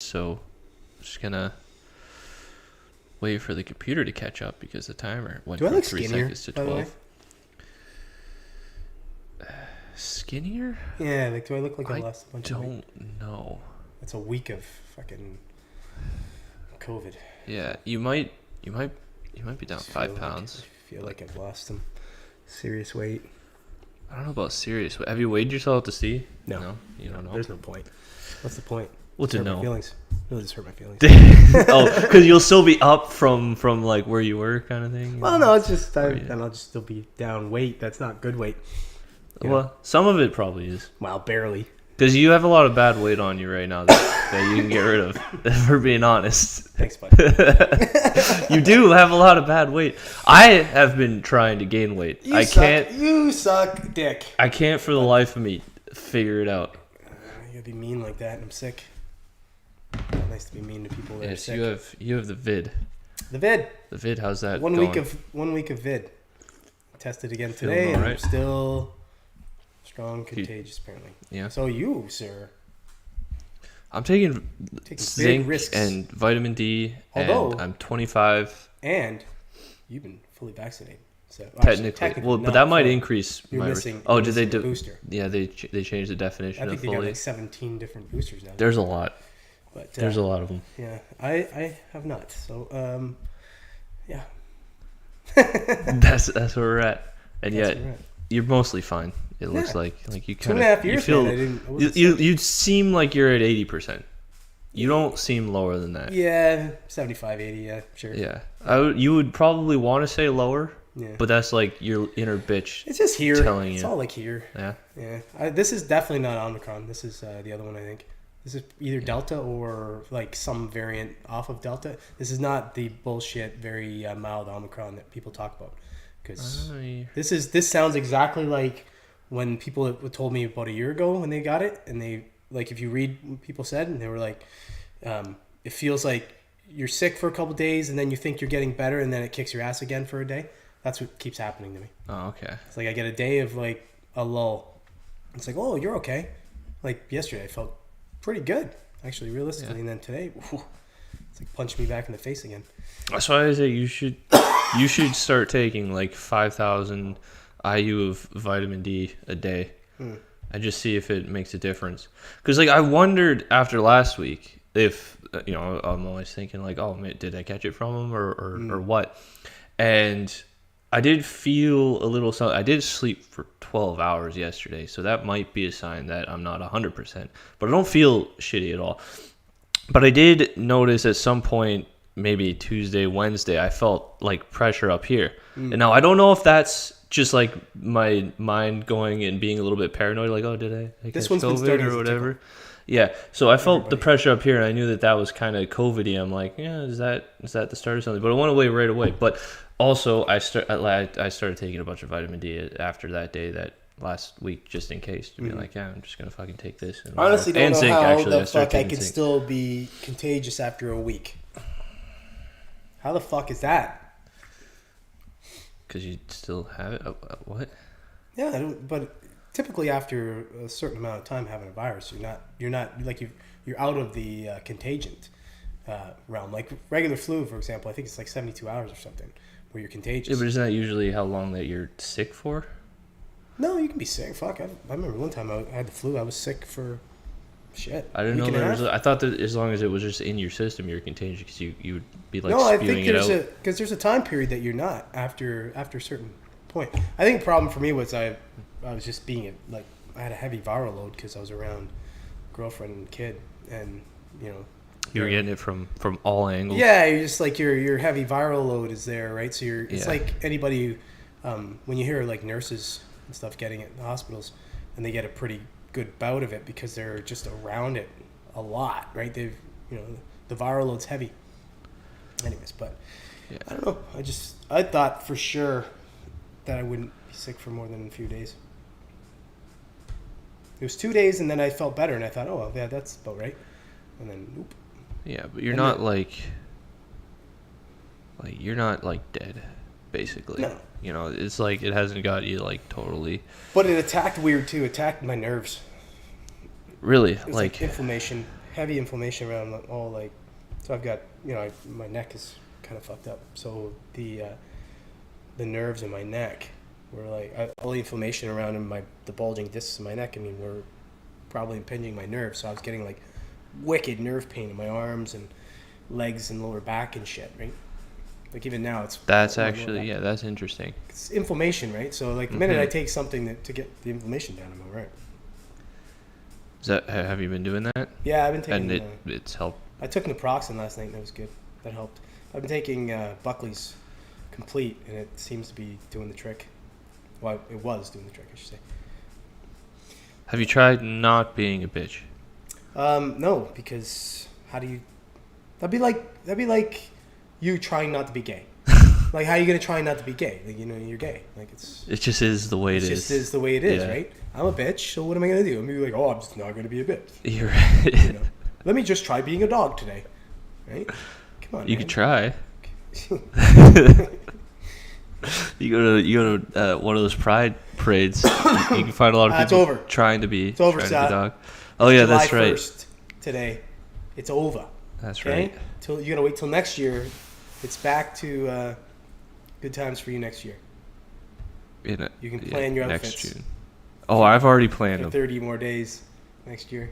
So I'm just gonna wait for the computer to catch up because the timer went Do I from look 3 skinnier, seconds to by the way? 12. Skinnier? Yeah, like do I look like I I lost a bunch of weight? don't know. It's a week of fucking COVID. Yeah, you might be down Just 5 feel pounds. I feel like I've lost some serious weight. I don't know about serious. Have you weighed yourself to see? No, you don't know. There's no point. What's the point? What to Hurt my know? feelings. It'll just hurt my feelings. Oh, because you'll still be up from like where you were, kind of thing. Well, no, it's just yeah. then I'll just still be down weight. That's not good weight. Well, some of it probably is. Well, barely. Because you have a lot of bad weight on you right now that you can get rid of, if we're being honest. Thanks, bud. You do have a lot of bad weight. I have been trying to gain weight. You suck, dick. I can't for the life of me figure it out. You gotta be mean like that, and I'm sick. Nice to be mean to people that are Yes, sick. you have the vid. The vid. The vid, how's that One going? week of vid. Tested again Feeling today, and all I'm right? still strong, contagious apparently. Yeah. So you, sir, I'm taking big zinc risks. and vitamin D, Although- and I'm 25. and you've been fully vaccinated. So Technically, well, but not that might fully. increase You're my risk. missing. Oh, you're did they missing a do? booster? Yeah, they changed the definition I of think they got fully. like 17 different boosters now. There's a lot. But There's a lot of them. Yeah, I have not. So yeah. That's where we're at, and That's yet where we're at. you're mostly fine. It looks Yeah. like you 2.5 kind of years. you feel Man, I wasn't you seem like you're at 80%. You don't seem lower than that. Yeah, 75, 80. Yeah, sure. Yeah, you would probably want to say lower, Yeah. but that's like your inner bitch. It's just here. telling It's you. all like here. Yeah. Yeah. This is definitely not Omicron. This is the other one, I think. This is either Delta or like some variant off of Delta. This is not the bullshit, very mild Omicron that people talk about. Because this sounds exactly like when people told me about a year ago when they got it, and they like if you read what people said, and they were like, it feels like you're sick for a couple days, and then you think you're getting better, and then it kicks your ass again for a day. That's what keeps happening to me. Oh, okay. It's like I get a day of like a lull. It's like, oh, you're okay. Like yesterday, I felt pretty good, actually, realistically. Yeah. And then today, whew, it's like punched me back in the face again. That's why I say you should start taking like 5,000 IU of vitamin D a day, and just see if it makes a difference. Because like I wondered after last week if I'm always thinking like, oh, did I catch it from him or what? And I did feel a little something. I did sleep for 12 hours yesterday, so that might be a sign that I'm not 100%. But I don't feel shitty at all. But I did notice at some point, maybe Tuesday, Wednesday, I felt like pressure up here. And now I don't know if that's just like my mind going and being a little bit paranoid, like, oh, did I This catch one's been COVID starting or as a whatever? Yeah, so I felt the Everybody. pressure up here, and I knew that was kind of COVID-y. I'm like, yeah, is that the start of something? But it went away right away. But also, I started taking a bunch of vitamin D after that day, that last week, just in case, to be like, yeah, I'm just gonna fucking take this. And Honestly, don't and know zinc, how actually, the started fuck I taking could zinc. still be contagious after a week. How the fuck is that? Because you still have it. What? Yeah, I don't, but typically after a certain amount of time having a virus, you're not like you're out of the contagion realm. Like regular flu, for example, I think it's like 72 hours or something where you're contagious. Yeah, but isn't that usually how long that you're sick for? No, you can be sick. Fuck, I remember one time I had the flu. I was sick for shit. I didn't know week and a there was. half. I thought that as long as it was just in your system, you're contagious because you would be like No, I spewing think it out. there's a time period that you're not after a certain point. I think the problem for me was I was just being like I had a heavy viral load because I was around girlfriend and kid, and you know. You were getting it from all angles. Yeah, you're just like your heavy viral load is there, right? So it's like anybody when you hear like nurses and stuff getting it in the hospitals, and they get a pretty good bout of it because they're just around it a lot, right? The viral load's heavy. Anyways, but Yeah. I don't know. I thought for sure that I wouldn't be sick for more than a few days. It was 2 days, and then I felt better, and I thought, oh, well, yeah, that's about right. And then, nope. Yeah, but you're And not then- you're not like dead, basically. No. You know, it's like it hasn't got you like totally. But it attacked weird too. Attacked my nerves. Really, It was like inflammation, heavy inflammation around all like, so I've got, my neck is kind of fucked up. So the nerves in my neck were like, all the inflammation around in the bulging discs in my neck, were probably impinging my nerves. So I was getting like wicked nerve pain in my arms and legs and lower back and shit, right? Like even now that's actually, that's interesting. It's inflammation, right? So like the minute I take something to get the inflammation down, I'm all right. Have you been doing that? Yeah, I've been taking. And it's helped. I took naproxen last night, and that was good. That helped. I've been taking Buckley's Complete, and it seems to be doing the trick. Well, it was doing the trick, I should say. Have you tried not being a bitch? No, because how do you? That'd be like you trying not to be gay. Like, how are you gonna try not to be gay? Like, you're gay. Like, it just is the way it is. It just is the way it is, right? I'm a bitch, so what am I gonna do? I'm gonna be like, oh, I'm just not gonna be a bitch. You're right. Let me just try being a dog today, right? Come on, you man. could try. You go to one of those pride parades. You can find a lot of people trying to be. It's over, trying to be dog. Oh yeah, that's right. July 1st today. It's over. That's okay? right. You gotta wait till next year. It's back to good times for you next year. You can plan your outfits. Next June. Oh, I've already planned them. 30 more days next year.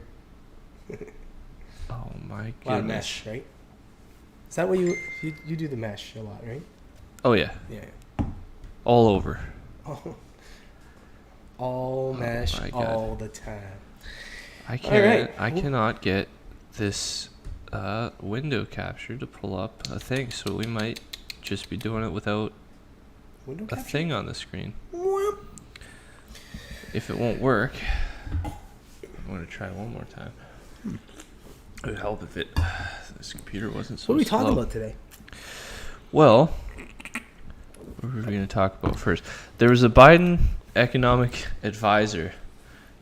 Oh my goodness. A lot of mesh, right? Is that what you do the mesh a lot, right? Oh yeah. Yeah. All over. All mesh all the time. I cannot get this window capture to pull up a thing, so we might just be doing it without a thing on the screen. If it won't work, I'm going to try one more time. It would help if this computer wasn't so slow. What are we talking about today? Well, what were we going to talk about first? There was a Biden economic advisor.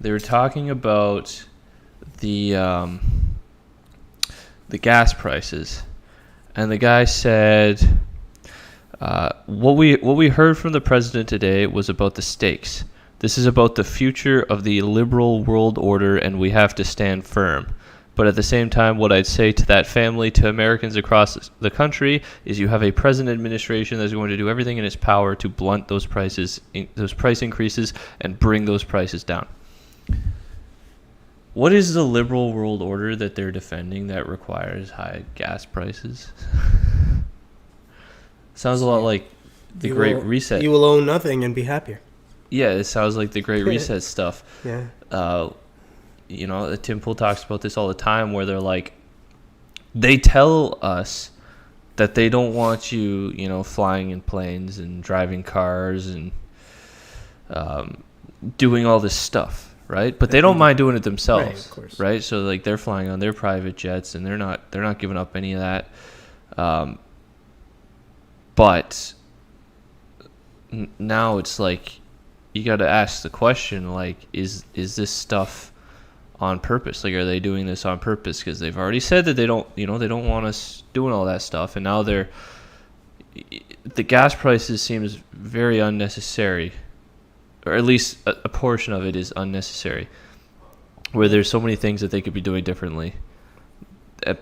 They were talking about the gas prices, and the guy said what we heard from the president today was about the stakes. This is about the future of the liberal world order, and we have to stand firm. But at the same time, what I'd say to that family, to Americans across the country, is you have a present administration that's going to do everything in its power to blunt those price increases and bring those prices down. What is the liberal world order that they're defending that requires high gas prices? Sounds a lot like the Great Reset. You will own nothing and be happier. Yeah, it sounds like the Great Reset stuff. Yeah. Tim Pool talks about this all the time, where they're like, they tell us that they don't want you, flying in planes and driving cars and doing all this stuff, right? But they don't mind doing it themselves, right? Of course. Right? So like they're flying on their private jets, and they're not giving up any of that. But now it's like, you got to ask the question, like, is this stuff on purpose? Like, are they doing this on purpose? Because they've already said that they don't want us doing all that stuff, and now the gas prices seems very unnecessary, or at least a portion of it is unnecessary, where there's so many things that they could be doing differently,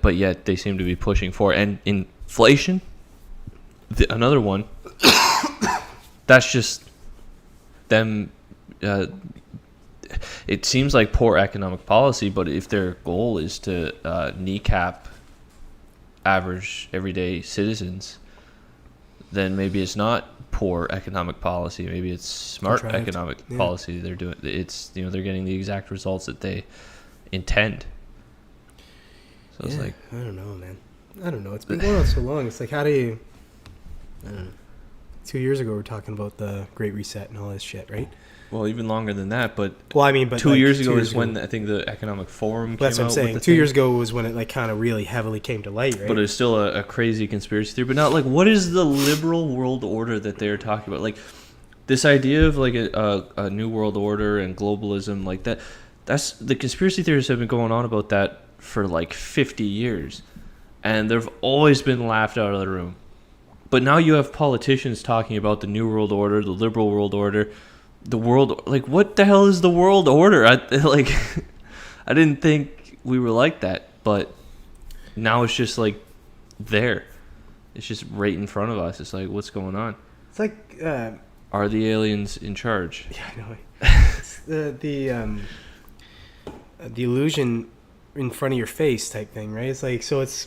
but yet they seem to be pushing for. And inflation, another one, that's just them. It seems like poor economic policy, but if their goal is to kneecap average everyday citizens, then maybe it's not poor economic policy. Maybe it's smart economic policy they're doing. It's they're getting the exact results that they intend. So it's like, I don't know, man. I don't know. It's been going on so long. It's like, how do you? I don't know. 2 years ago, we were talking about the Great Reset and all this shit, right? Well, even longer than that, but 2 years ago is when I think the Economic Forum came out. That's what I'm saying. 2 years ago was when it like kind of really heavily came to light, right? But it's still a crazy conspiracy theory. But not like, what is the liberal world order that they're talking about? Like this idea of like a new world order and globalism, like that. That's the conspiracy theorists have been going on about that for like 50 years, and they've always been laughed out of the room. But now you have politicians talking about the new world order, the liberal world order. The world, like, what the hell is the world order? I didn't think we were like that but now it's just like there. It's just right in front of us. It's like, what's going on? It's like, are the aliens in charge? Yeah, I know. It's the illusion in front of your face type thing, right? It's like, so it's,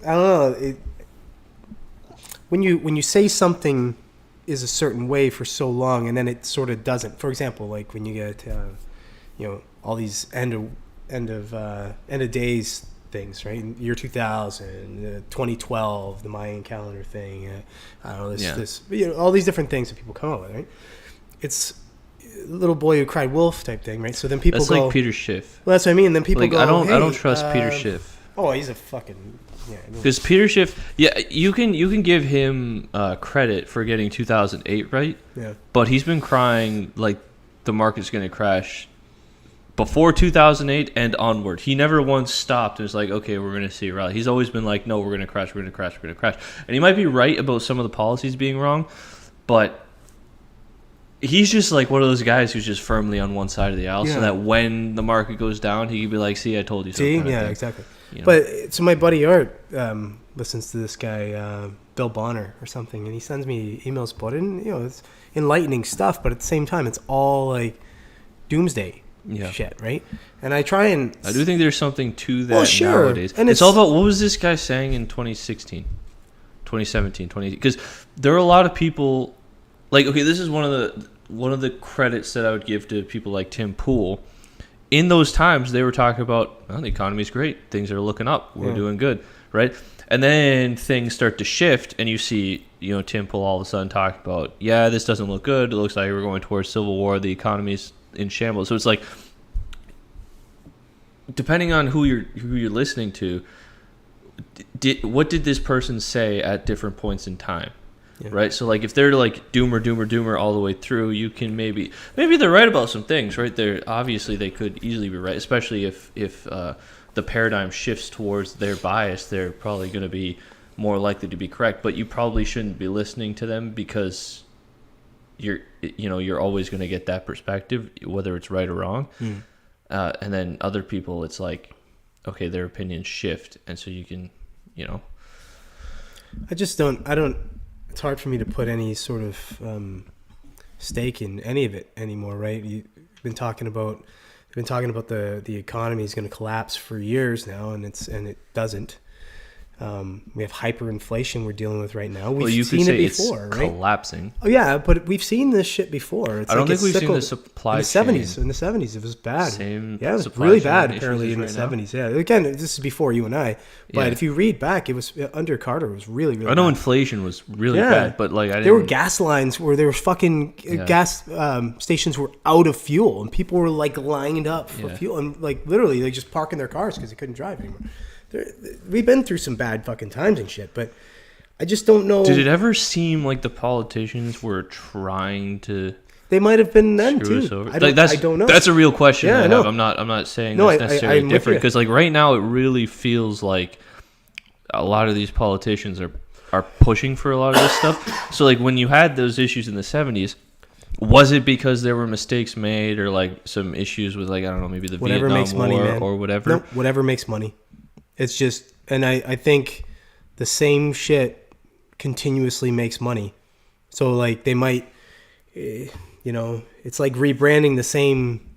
I don't know. When you say something is a certain way for so long, and then it sort of doesn't. For example, like when you get, all these end of days things, right? In year 2000, 2012, the Mayan calendar thing. I don't know this, all these different things that people come up with, right? It's little boy who cried wolf type thing, right? So then people that's go, like Peter Schiff. Well, that's what I mean. Then people like, go, I don't hey, trust Peter Schiff. Oh, he's a fucking because Peter Schiff, you can give him credit for getting 2008 right. Yeah, but he's been crying like the market's going to crash before 2008 and onward. He never once stopped and was like, okay, we're going to see a rally. He's always been like, no, we're going to crash, we're going to crash, we're going to crash. And he might be right about some of the policies being wrong, but he's just like one of those guys who's just firmly on one side of the aisle, so that when the market goes down, he could be like, see, I told you so. See? Yeah, exactly. You know? But so my buddy Art listens to this guy, Bill Bonner or something, and he sends me emails about it, and it's enlightening stuff, but at the same time, it's all like doomsday shit, right? And I try and... I do think there's something to that nowadays. And it's all about, what was this guy saying in 2016, 2017, 2018? Because there are a lot of people... Like, okay, this is one of the credits that I would give to people like Tim Pool. In those times, they were talking about, the economy's great. Things are looking up. We're doing good, right? And then things start to shift, and you see, Tim Pool all of a sudden talk about, this doesn't look good. It looks like we're going towards civil war. The economy's in shambles. So it's like, depending on who you're listening to, what did this person say at different points in time? Yeah. Right, so like if they're like doomer all the way through, you can maybe they're right about some things, right? They're obviously they could easily be right, especially if the paradigm shifts towards their bias. They're probably going to be more likely to be correct, but you probably shouldn't be listening to them because you're always going to get that perspective, whether it's right or wrong. And then other people, it's like, okay, their opinions shift, and so you can, I don't. It's hard for me to put any sort of stake in any of it anymore, right? You've been talking about the economy is going to collapse for years now, and it doesn't. We have hyperinflation we're dealing with right now. We've seen it before, right? Collapsing. Oh yeah, but we've seen this shit before. I don't think we've seen the supply chain. In the 70s, it was bad. It was really bad apparently in the 70s. Yeah, again, this is before you and I. But if you read back, it was under Carter. It was really, really. I know bad. Inflation was really bad, but like there were gas lines where there were fucking gas stations were out of fuel, and people were like lined up for fuel, and like literally they just parking their cars because they couldn't drive anymore. We've been through some bad fucking times and shit, but I just don't know. Did it ever seem like the politicians were trying to? They might have been then too. I don't know. That's a real question. Yeah, I know. I'm not saying that's necessarily different, because like right now it really feels like a lot of these politicians are pushing for a lot of this stuff. So like when you had those issues in the 70s, was it because there were mistakes made or like some issues with like, I don't know, maybe the whatever Vietnam makes War money, man. Or whatever? No, whatever makes money. It's just, and I think the same shit continuously makes money. So like they might, it's like rebranding the same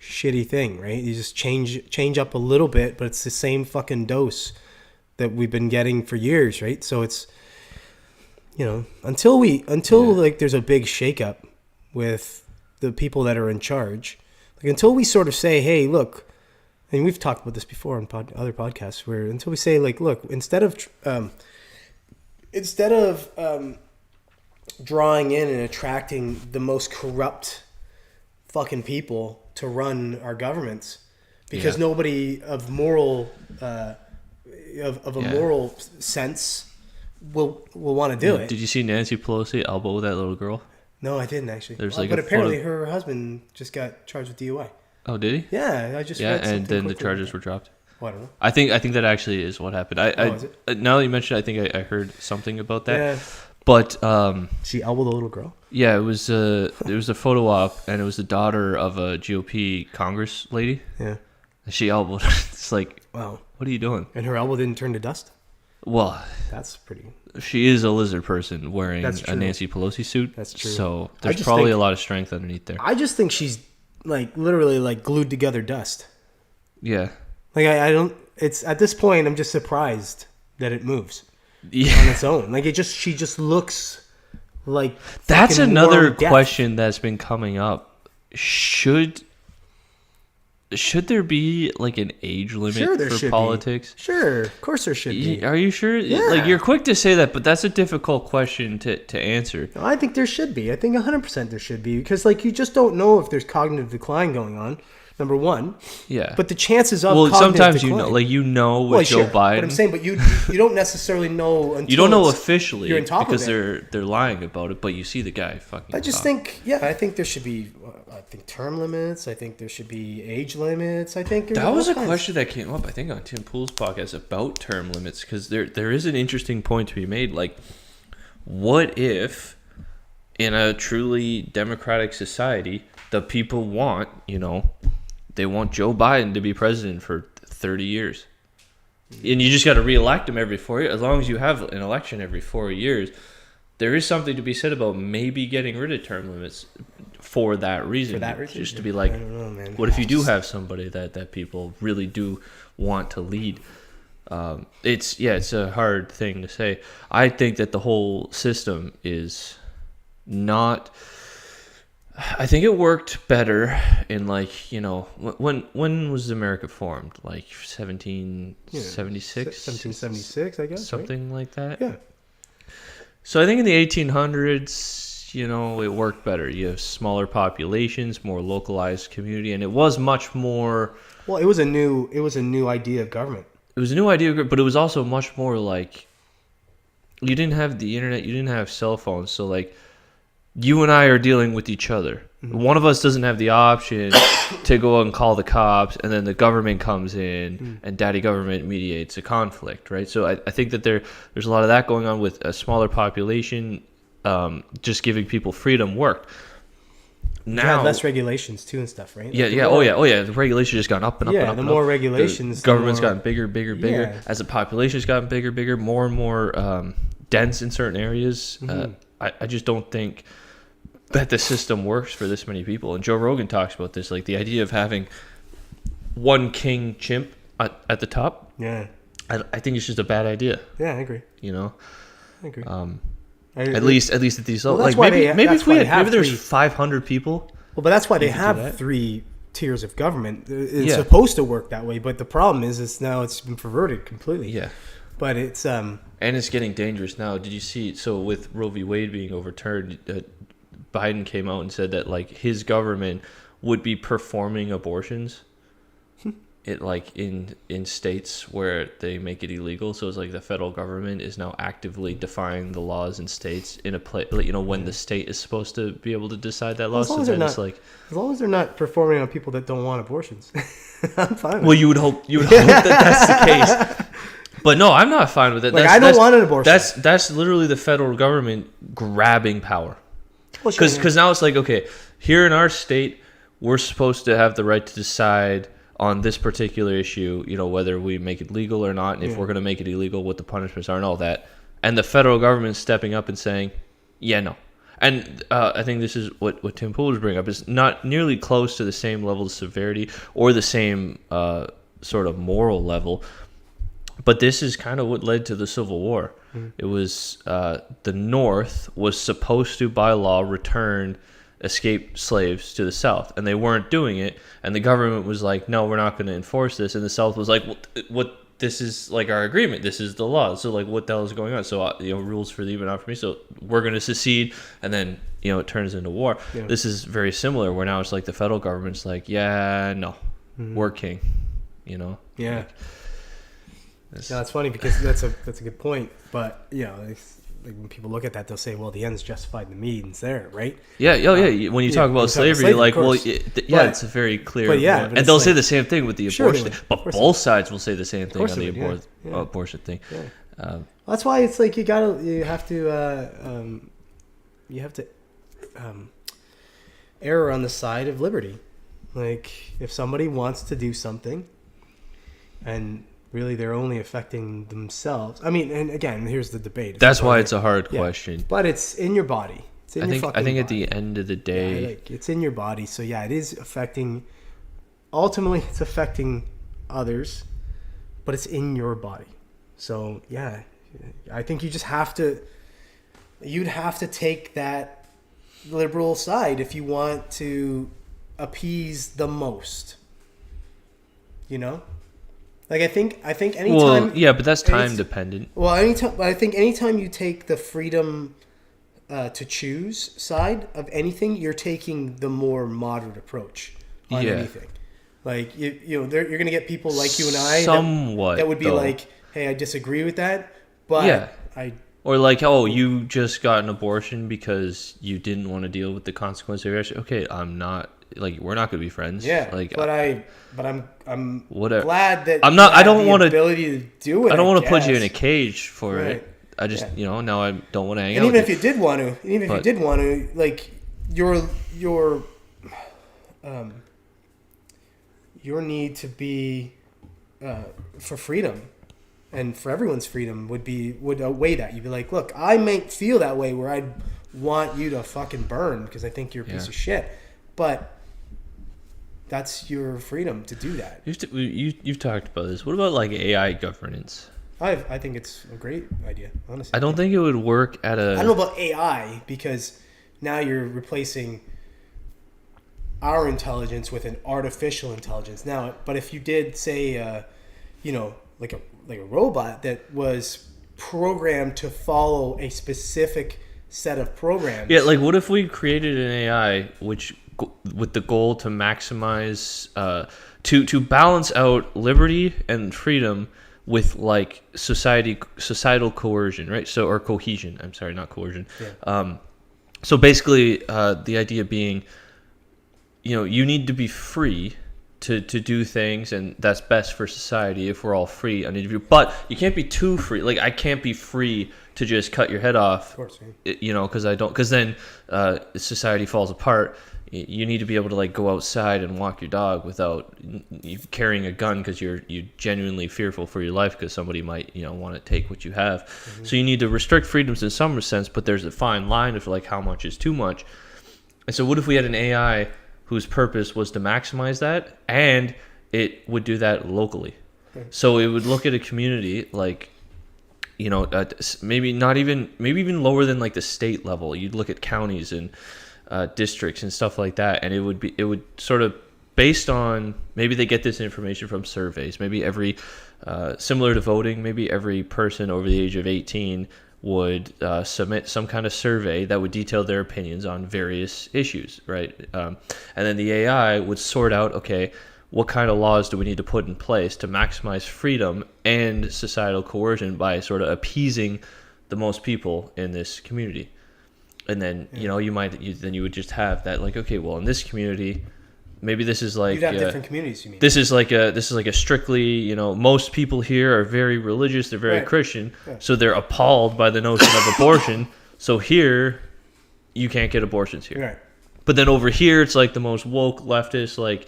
shitty thing, right? You just change up a little bit, but it's the same fucking dose that we've been getting for years, right? So it's, until like there's a big shakeup with the people that are in charge, like until we sort of say, hey, look. And we've talked about this before on other podcasts, where until we say, like, look, instead of drawing in and attracting the most corrupt fucking people to run our governments, because nobody of moral moral sense will want to do it. Did you see Nancy Pelosi elbow that little girl? No, I didn't actually. But apparently her husband just got charged with DUI. Oh, did he? Yeah, I just read and then the quickly. charges were dropped. Oh, I don't know. I think that actually is what happened. Is it? Now that you mentioned it, I think I heard something about that. Yeah. But she elbowed the little girl. Yeah, it was a photo op, and it was the daughter of a GOP Congress lady. Yeah. And she elbowed. It's like Wow. What are you doing? And her elbow didn't turn to dust? Well, That's pretty... she is a lizard person wearing That's a true. Nancy Pelosi suit. That's true. So I there's just probably think- a lot of strength underneath there. I just think she's, like, literally, like, glued together dust. Yeah. Like, I don't... It's... At this point, I'm just surprised that it moves on Yeah. its own. Like, she just looks like... That's fucking another warm death. question that's been coming up. Should there be like an age limit Sure there for should politics? be. Sure. Of course there should be. Are you sure? Yeah. Like, you're quick to say that, but that's a difficult question to answer. I think there should be. I think 100% there should be. Because, like, you just don't know if there's cognitive decline going on, number one. Yeah. But the chances of well, cognitive sometimes decline... you know with Well, Joe sure. Biden. But I'm saying, but you don't necessarily know until you don't know it's- officially you're on top because of it. they're lying about it, but you see the guy fucking. I just talk. think, yeah, I think there should be, I think, term limits. I think there should be age limits. I think there's That all was a kinds. question that came up, I think, on Tim Pool's podcast about term limits, because there is an interesting point to be made. Like, what if, in a truly democratic society, the people want, they want Joe Biden to be president for 30 years. And you just got to reelect him every 4 years. As long as you have an election every 4 years, there is something to be said about maybe getting rid of term limits for that reason. For that reason? Just to be like, I don't know, man. what if you do have somebody that people really do want to lead? It's a hard thing to say. I think that the whole system is not... I think it worked better in, like, when was America formed? Like 1776? 1776, I guess. Something like that. Right? Yeah. So I think in the 1800s, it worked better. You have smaller populations, more localized community, and it was much more... Well, it was a new idea of government. It was a new idea, but it was also much more like... You didn't have the internet, you didn't have cell phones, so, like, you and I are dealing with each other. Mm-hmm. One of us doesn't have the option to go out and call the cops, and then the government comes in, and daddy government mediates a conflict, right? So I think that there's a lot of that going on with a smaller population. Just giving people freedom worked. Now, You have less regulations too and stuff, right? Like yeah. Oh yeah. The regulations just gone up and up and up. The and more up. regulations, The government's the more... gotten bigger. Yeah. As the population's gotten bigger, more and more dense in certain areas. Mm-hmm. I just don't think that the system works for this many people. And Joe Rogan talks about this, like the idea of having one king chimp at the top. Yeah. I think it's just a bad idea. Yeah, I agree. I agree. At least at these levels. that's Like why maybe that's if why we they had, have maybe there's three- 500 people. Well, but that's why they could do have that. 3 tiers of government. It's Yeah. supposed to work that way, but the problem is it's been perverted completely. Yeah. But it's And it's getting dangerous now. Did you see? So with Roe v. Wade being overturned, Biden came out and said that, like, his government would be performing abortions, in states where they make it illegal. So it's like the federal government is now actively defying the laws in states in a place, when the state is supposed to be able to decide that law. As long So as they're then it's not- like, as long as they're not performing on people that don't want abortions, I'm fine. well, you would hope that that's the case. But no, I'm not fine with it. Like, I don't want an abortion. That's literally the federal government grabbing power. Well, sure, Because now it's like, okay, here in our state, we're supposed to have the right to decide on this particular issue, whether we make it legal or not, and if we're going to make it illegal, what the punishments are and all that. And the federal government's stepping up and saying, yeah, no. And I think this is what Tim Pool was bringing up, is not nearly close to the same level of severity or the same sort of moral level. But this is kind of what led to the Civil War. Mm-hmm. It was the North was supposed to, by law, return escaped slaves to the South, and they weren't doing it. And the government was like, "No, we're not going to enforce this." And the South was like, "What? This is like our agreement. This is the law. So like, what the hell is going on?" So rules for thee, but not for me. So we're going to secede, and then it turns into war. Yeah. This is very similar, where now it's like the federal government's like, "Yeah, no, we're king," Yeah. Like, Yeah, it's funny because that's a good point. But like when people look at that, they'll say, "Well, the ends justified the means." There, right? Yeah. When you talk about slavery, like, well, it's a very clear. But and they'll say the same thing with the abortion thing. But both sides will say the same thing on the abortion thing. Yeah. Well, that's why it's like you have to err on the side of liberty. Like, if somebody wants to do something, and really they're only affecting themselves. I mean, and again, here's the debate. That's why it's a hard question. But it's in your body. It's in your fucking body. I think at the end of the day, like, it's in your body. So yeah, it is affecting. Ultimately, it's affecting others, but it's in your body. So yeah, I think you just have to. You'd have to take that liberal side if you want to appease the most. You know, like I think anytime. Well, yeah, but that's time dependent. Well, I think anytime you take the freedom to choose side of anything, you're taking the more moderate approach on anything. Like you know, you're gonna get people like you and I that would be like, hey, I disagree with that, but Or like, oh, you just got an abortion because you didn't want to deal with the consequences of your action. Okay, I'm not like we're not going to be friends. Yeah, like, but I'm whatever. glad that I'm not. I don't want to ability to do it. I don't want to put you in a cage for it. I just now I don't want to hang out. And even if you did want to, like your need to be for freedom. And for everyone's freedom would outweigh that. You'd be like, look, I might feel that way where I'd want you to fucking burn because I think you're a piece of shit. But that's your freedom to do that. You've talked about this. What about like AI governance? I think it's a great idea, honestly. I don't think it would work at a... I don't know about AI because now you're replacing our intelligence with an artificial intelligence. Now, but if you did say, like a robot that was programmed to follow a specific set of programs. Yeah, like what if we created an AI which with the goal to maximize to balance out liberty and freedom with like societal coercion, right? So or cohesion. I'm sorry, not coercion. Yeah. So basically the idea being you need to be free to do things, and that's best for society if we're all free on individual. But you can't be too free. Like I can't be free to just cut your head off, of course, yeah. because then society falls apart. You need to be able to like go outside and walk your dog without you carrying a gun because you're genuinely fearful for your life because somebody might want to take what you have. Mm-hmm. So you need to restrict freedoms in some sense, but there's a fine line of like how much is too much. And so what if we had an AI whose purpose was to maximize that, and it would do that locally. Okay. So it would look at a community like, maybe even lower than like the state level. You'd look at counties and districts and stuff like that, and it would sort of based on maybe they get this information from surveys. Maybe every similar to voting, maybe every person over the age of 18 would submit some kind of survey that would detail their opinions on various issues, right? And then the AI would sort out, okay, what kind of laws do we need to put in place to maximize freedom and societal coercion by sort of appeasing the most people in this community. And then, you would just have that like, okay, well, in this community, maybe this is like you'd have different communities. You mean this is like a strictly most people here are very religious, they're very Christian, so they're appalled by the notion of abortion. So here, you can't get abortions here. Right. But then over here, it's like the most woke leftist, like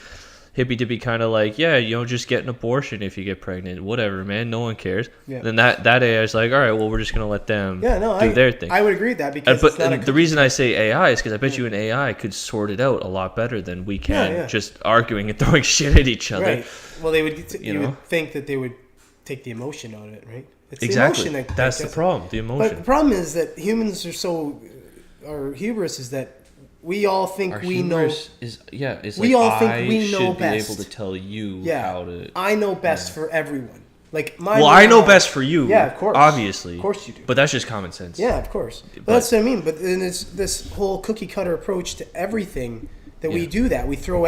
hippy dippy kind of like just get an abortion if you get pregnant, whatever, man, no one cares. Yeah. Then that AI is like, all right, well, we're just gonna let them do their thing. I would agree with that because the reason I say AI is because I bet you an AI could sort it out a lot better than we can just arguing and throwing shit at each other. Right. Well, they would you would think that they would take the emotion out of it, right? It's exactly. The emotion that's the problem. The emotion. But the problem is that humans our hubris is that we all think our we know. We all think we know best. Be able to tell you how to. I know best for everyone. Like I know best for you. Yeah, of course. Obviously, of course you do. But that's just common sense. Yeah, of course. But that's what I mean. But then it's this whole cookie cutter approach to everything that we do. That we throw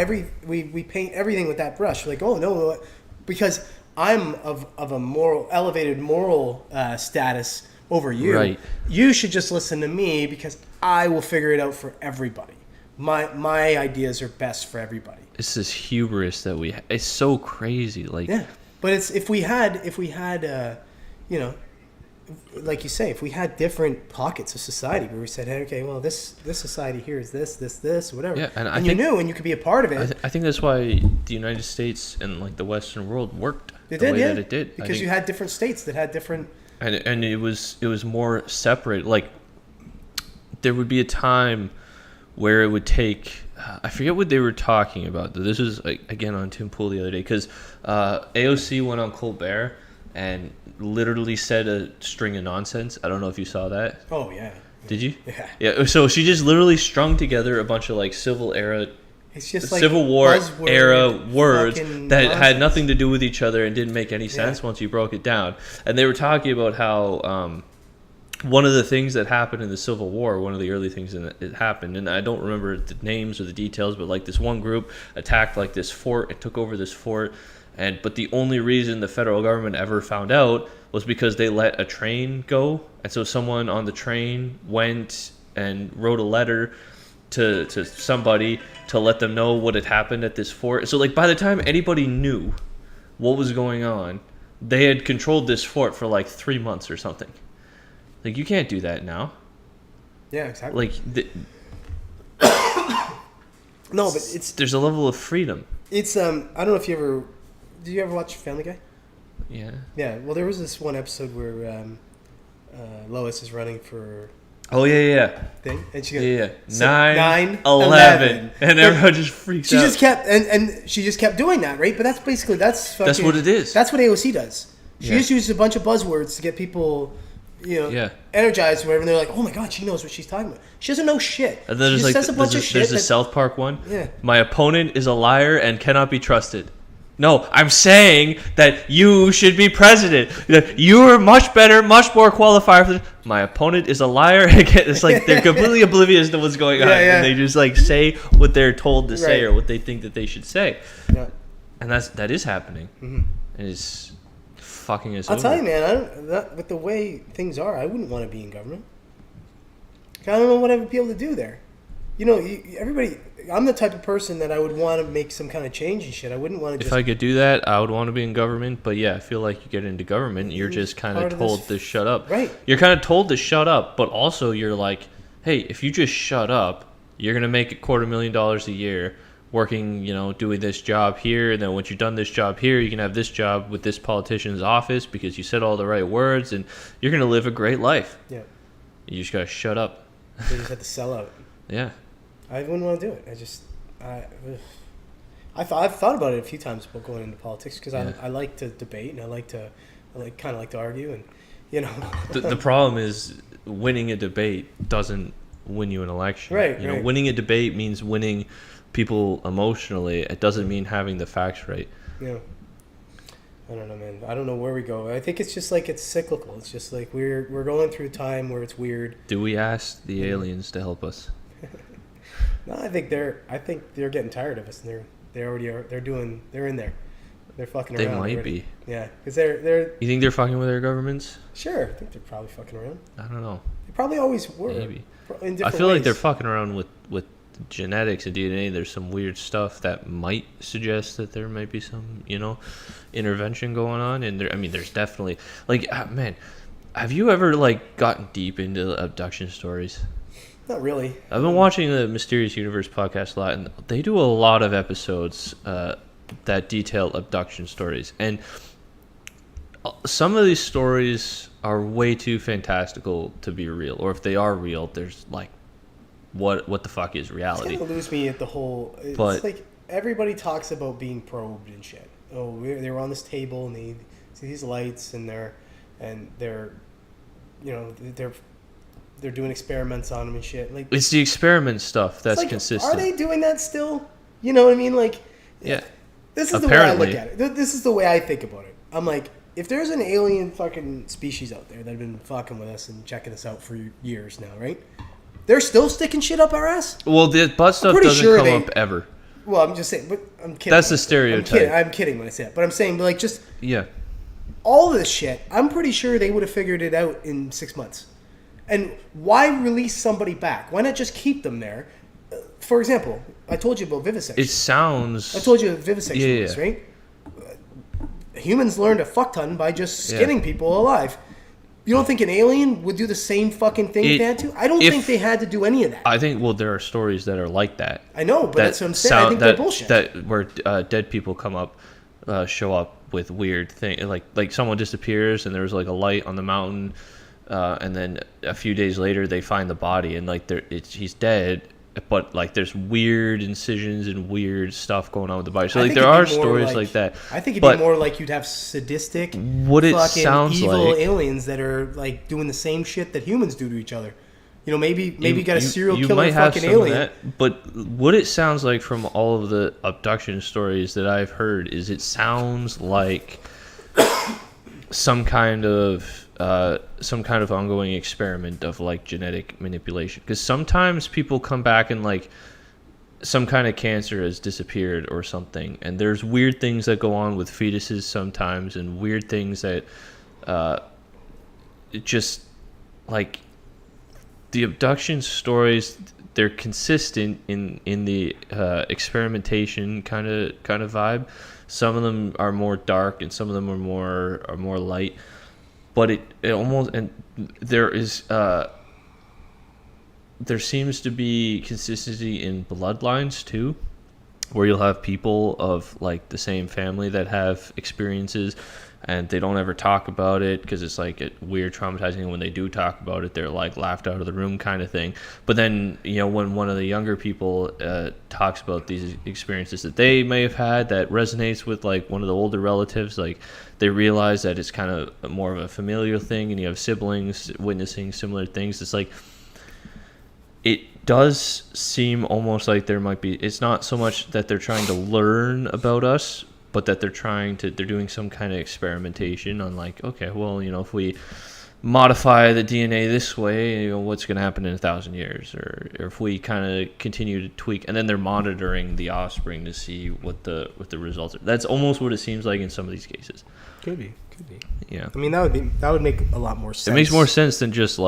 we paint everything with that brush. Like, oh no, because I'm of a elevated moral status over you. Right. You should just listen to me because I will figure it out for everybody. My ideas are best for everybody. It's this hubris that it's so crazy. Like but it's if we had like you say, if we had different pockets of society where we said, hey, okay, well, this society here is this, whatever. Yeah, and I you think, knew, and you could be a part of it. I think that's why the United States and like the Western world worked the way that it did. Because you had different states that had different. And it was more separate. Like there would be a time where it would take. I forget what they were talking about. This was like, again on Tim Pool the other day because AOC went on Colbert and literally said a string of nonsense. I don't know if you saw that. Oh yeah. Did you? Yeah. Yeah. So she just literally strung together a bunch of like Civil War era words that had nothing to do with each other and didn't make any sense once you broke it down. And they were talking about how one of the things that happened in the Civil War, one of the early things that it happened, and I don't remember the names or the details, but like this one group attacked like this fort, it took over this fort, but the only reason the federal government ever found out was because they let a train go, and so someone on the train went and wrote a letter to somebody to let them know what had happened at this fort. So like by the time anybody knew what was going on, they had controlled this fort for like 3 months or something. Like, you can't do that now. Yeah, exactly. Like, no, but there's a level of freedom. It's I don't know if did you ever watch Family Guy? Yeah. Yeah. Well, there was this one episode where Lois is running for. Oh yeah. Thing, and she goes, yeah. So 9/11, and everyone just freaks out. She just kept and she just kept doing that, right? But that's basically that's what it is. That's what AOC does. She just uses a bunch of buzzwords to get people. Energized or whatever, and they're like, oh my god, she knows what she's talking about. She doesn't know shit. And then she just says a bunch of shit. There's a South Park one. Yeah. My opponent is a liar and cannot be trusted. No, I'm saying that you should be president. You are much better, much more qualified for this. My opponent is a liar. It's like they're completely oblivious to what's going on. Yeah. And they just like say what they're told to say or what they think that they should say. Yeah. And that is happening. Mm-hmm. And it's fucking us I'll over. tell you, man, with the way things are, I wouldn't want to be in government. I don't know what I would be able to do there. Everybody, I'm the type of person that I would want to make some kind of change and shit. I wouldn't want to If I could do that, I would want to be in government. But yeah, I feel like you get into government, you're just kind of told to shut up. Right. You're kind of told to shut up, but also you're like, hey, if you just shut up, you're going to make $250,000 a year working, doing this job here. And then once you've done this job here, you can have this job with this politician's office because you said all the right words and you're going to live a great life. Yeah. You just got to shut up. They just have to sell out. Yeah. I wouldn't want to do it. I've thought about it a few times about going into politics because I like to debate and I kind of like to argue and the problem is winning a debate doesn't win you an election. Right. Winning a debate means winning people emotionally. It doesn't mean having the facts right. Yeah. I don't know, man. I don't know where we go. I think it's just like it's cyclical. It's just like we're going through a time where it's weird. Do we ask the aliens to help us? No, I think they're getting tired of us, and they already are. They're in there. They're fucking around. They might already. be. Yeah, because they're. You think they're fucking with their governments? Sure, I think they're probably fucking around. I don't know. They probably always were. Maybe. In different I feel ways. like they're fucking around with genetics and DNA. There's some weird stuff that might suggest that there might be some, intervention going on. And there's definitely man, have you ever gotten deep into abduction stories? Not really. I've been watching the Mysterious Universe podcast a lot, and they do a lot of episodes that detail abduction stories. And some of these stories are way too fantastical to be real, or if they are real, there's what the fuck is reality? It's gonna lose me at the whole. It's like everybody talks about being probed and shit. Oh, they were on this table and they see these lights and they're doing experiments on them and shit. Like it's the experiment stuff that's consistent. Are they doing that still? You know what I mean? Yeah. This is the way I look at it. This is the way I think about it. I'm like, if there's an alien fucking species out there that have been fucking with us and checking us out for years now, right? They're still sticking shit up our ass? Well, the butt stuff doesn't come up ever. Well, I'm just saying, but I'm kidding. That's the stereotype. I'm kidding when I say that. But I'm saying, yeah. All this shit, I'm pretty sure they would have figured it out in 6 months. And why release somebody back? Why not just keep them there? For example, I told you about vivisection. It sounds... I told you what vivisection is, right? Humans learned a fuck ton by just skinning people alive. You don't think an alien would do the same fucking thing if they had to? I don't think they had to do any of that. I think, well, there are stories that are like that. I know, but that's what I'm saying. I think they're bullshit. Where dead people show up with weird things. Like someone disappears and there's like a light on the mountain, and then a few days later they find the body and like he's dead. But like there's weird incisions and weird stuff going on with the body. So like there are stories like that. I think it'd be more like you'd have sadistic, what it fucking sounds evil like, aliens that are like doing the same shit that humans do to each other. You know, maybe you got a serial killer fucking alien. That, but what it sounds like from all of the abduction stories that I've heard is it sounds like some kind of ongoing experiment of like genetic manipulation, because sometimes people come back and like some kind of cancer has disappeared or something, and there's weird things that go on with fetuses sometimes, and weird things that it just like the abduction stories, they're consistent in the experimentation kind of vibe. Some of them are more dark and some of them are more light. But it almost, and there seems to be consistency in bloodlines too, where you'll have people of like the same family that have experiences, and they don't ever talk about it because it's like weird, traumatizing. And when they do talk about it, they're like laughed out of the room kind of thing. But then, you know, when one of the younger people talks about these experiences that they may have had that resonates with like one of the older relatives, like they realize that it's kind of more of a familial thing, and you have siblings witnessing similar things. It's like, it does seem almost like there might be, it's not so much that they're trying to learn about us, but that they're doing some kind of experimentation on like, okay, well, you know, if we modify the DNA this way, you know, what's going to happen in 1,000 years, or if we kind of continue to tweak, and then they're monitoring the offspring to see what the results are. That's almost what it seems like in some of these cases. Could be. Yeah. I mean, that would make a lot more sense. It makes more sense than just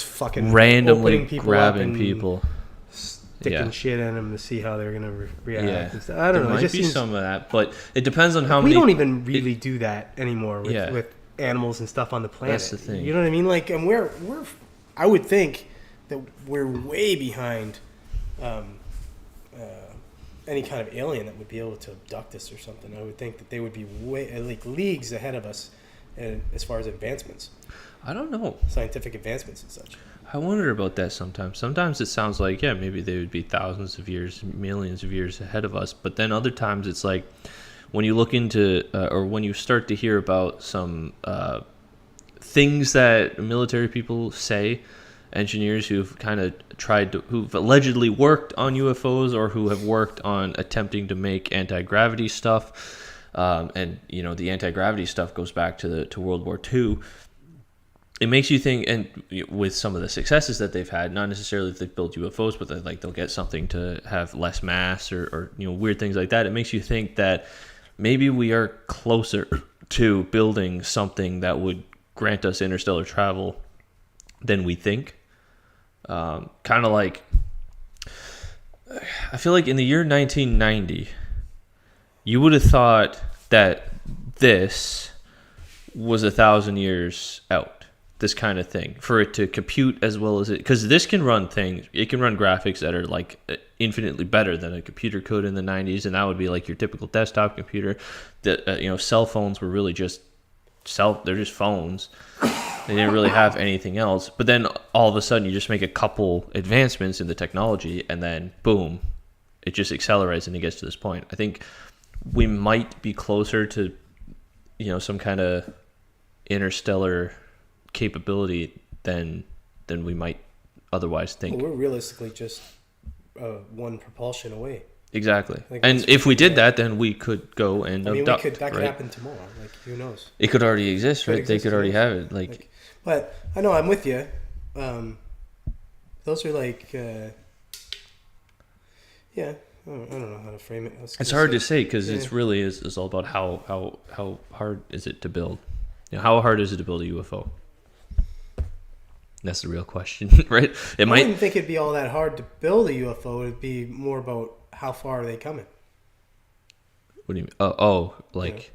fucking randomly grabbing people. Sticking shit in them to see how they're gonna react. Yeah. I don't know. There might be some of that, but it depends on how we many. We don't even really do that anymore with animals and stuff on the planet. That's the thing. You know what I mean? Like, and we're I would think that we're way behind any kind of alien that would be able to abduct us or something. I would think that they would be way like leagues ahead of us as far as advancements. I don't know. Scientific advancements and such. I wonder about that sometimes. Sometimes it sounds like, yeah, maybe they would be thousands of years, millions of years ahead of us. But then other times it's like when you look into or when you start to hear about some things that military people say, engineers who've kind of who've allegedly worked on UFOs or who have worked on attempting to make anti-gravity stuff. And, you know, the anti-gravity stuff goes back to World War II. It makes you think, and with some of the successes that they've had, not necessarily that they've built UFOs, but that, like, they'll get something to have less mass or you know, weird things like that. It makes you think that maybe we are closer to building something that would grant us interstellar travel than we think. Kind of like, I feel like in the year 1990, you would have thought that this was 1,000 years out. This kind of thing, for it to compute as well as it, because this can run things, it can run graphics that are like infinitely better than a computer could in the 90s, and that would be like your typical desktop computer. That you know, cell phones were really just they're just phones. They didn't really have anything else. But then all of a sudden, you just make a couple advancements in the technology, and then boom, it just accelerates and it gets to this point. I think we might be closer to, you know, some kind of interstellar capability than we might otherwise think. Well, we're realistically just one propulsion away. Exactly. And if we did that, then we could go and abduct. That could happen tomorrow. Like, who knows? It could already exist, right? They could already have it. Like, but I know I'm with you. Those are like, I don't know how to frame it. It's hard to say because it's really is all about how hard is it to build. You know, how hard is it to build a UFO? That's the real question, right? I wouldn't think it'd be all that hard to build a UFO. It'd be more about how far are they coming. What do you mean? Like,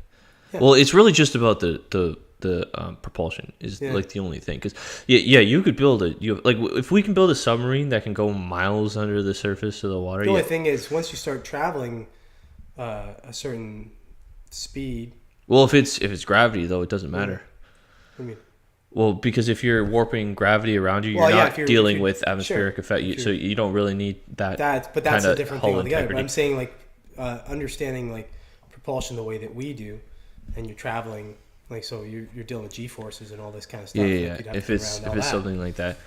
yeah. Well, it's really just about the propulsion is like the only thing. Because you could build it. Like if we can build a submarine that can go miles under the surface of the water. The only thing is, once you start traveling a certain speed. Well, if it's gravity though, it doesn't matter. What do you mean? Well, because if you're warping gravity around you, you're not dealing with atmospheric effect. So you don't really need that. But that's a different thing altogether. But I'm saying like understanding like propulsion the way that we do, and you're traveling like so you're dealing with G-forces and all this kind of stuff. Yeah. If it's something like that.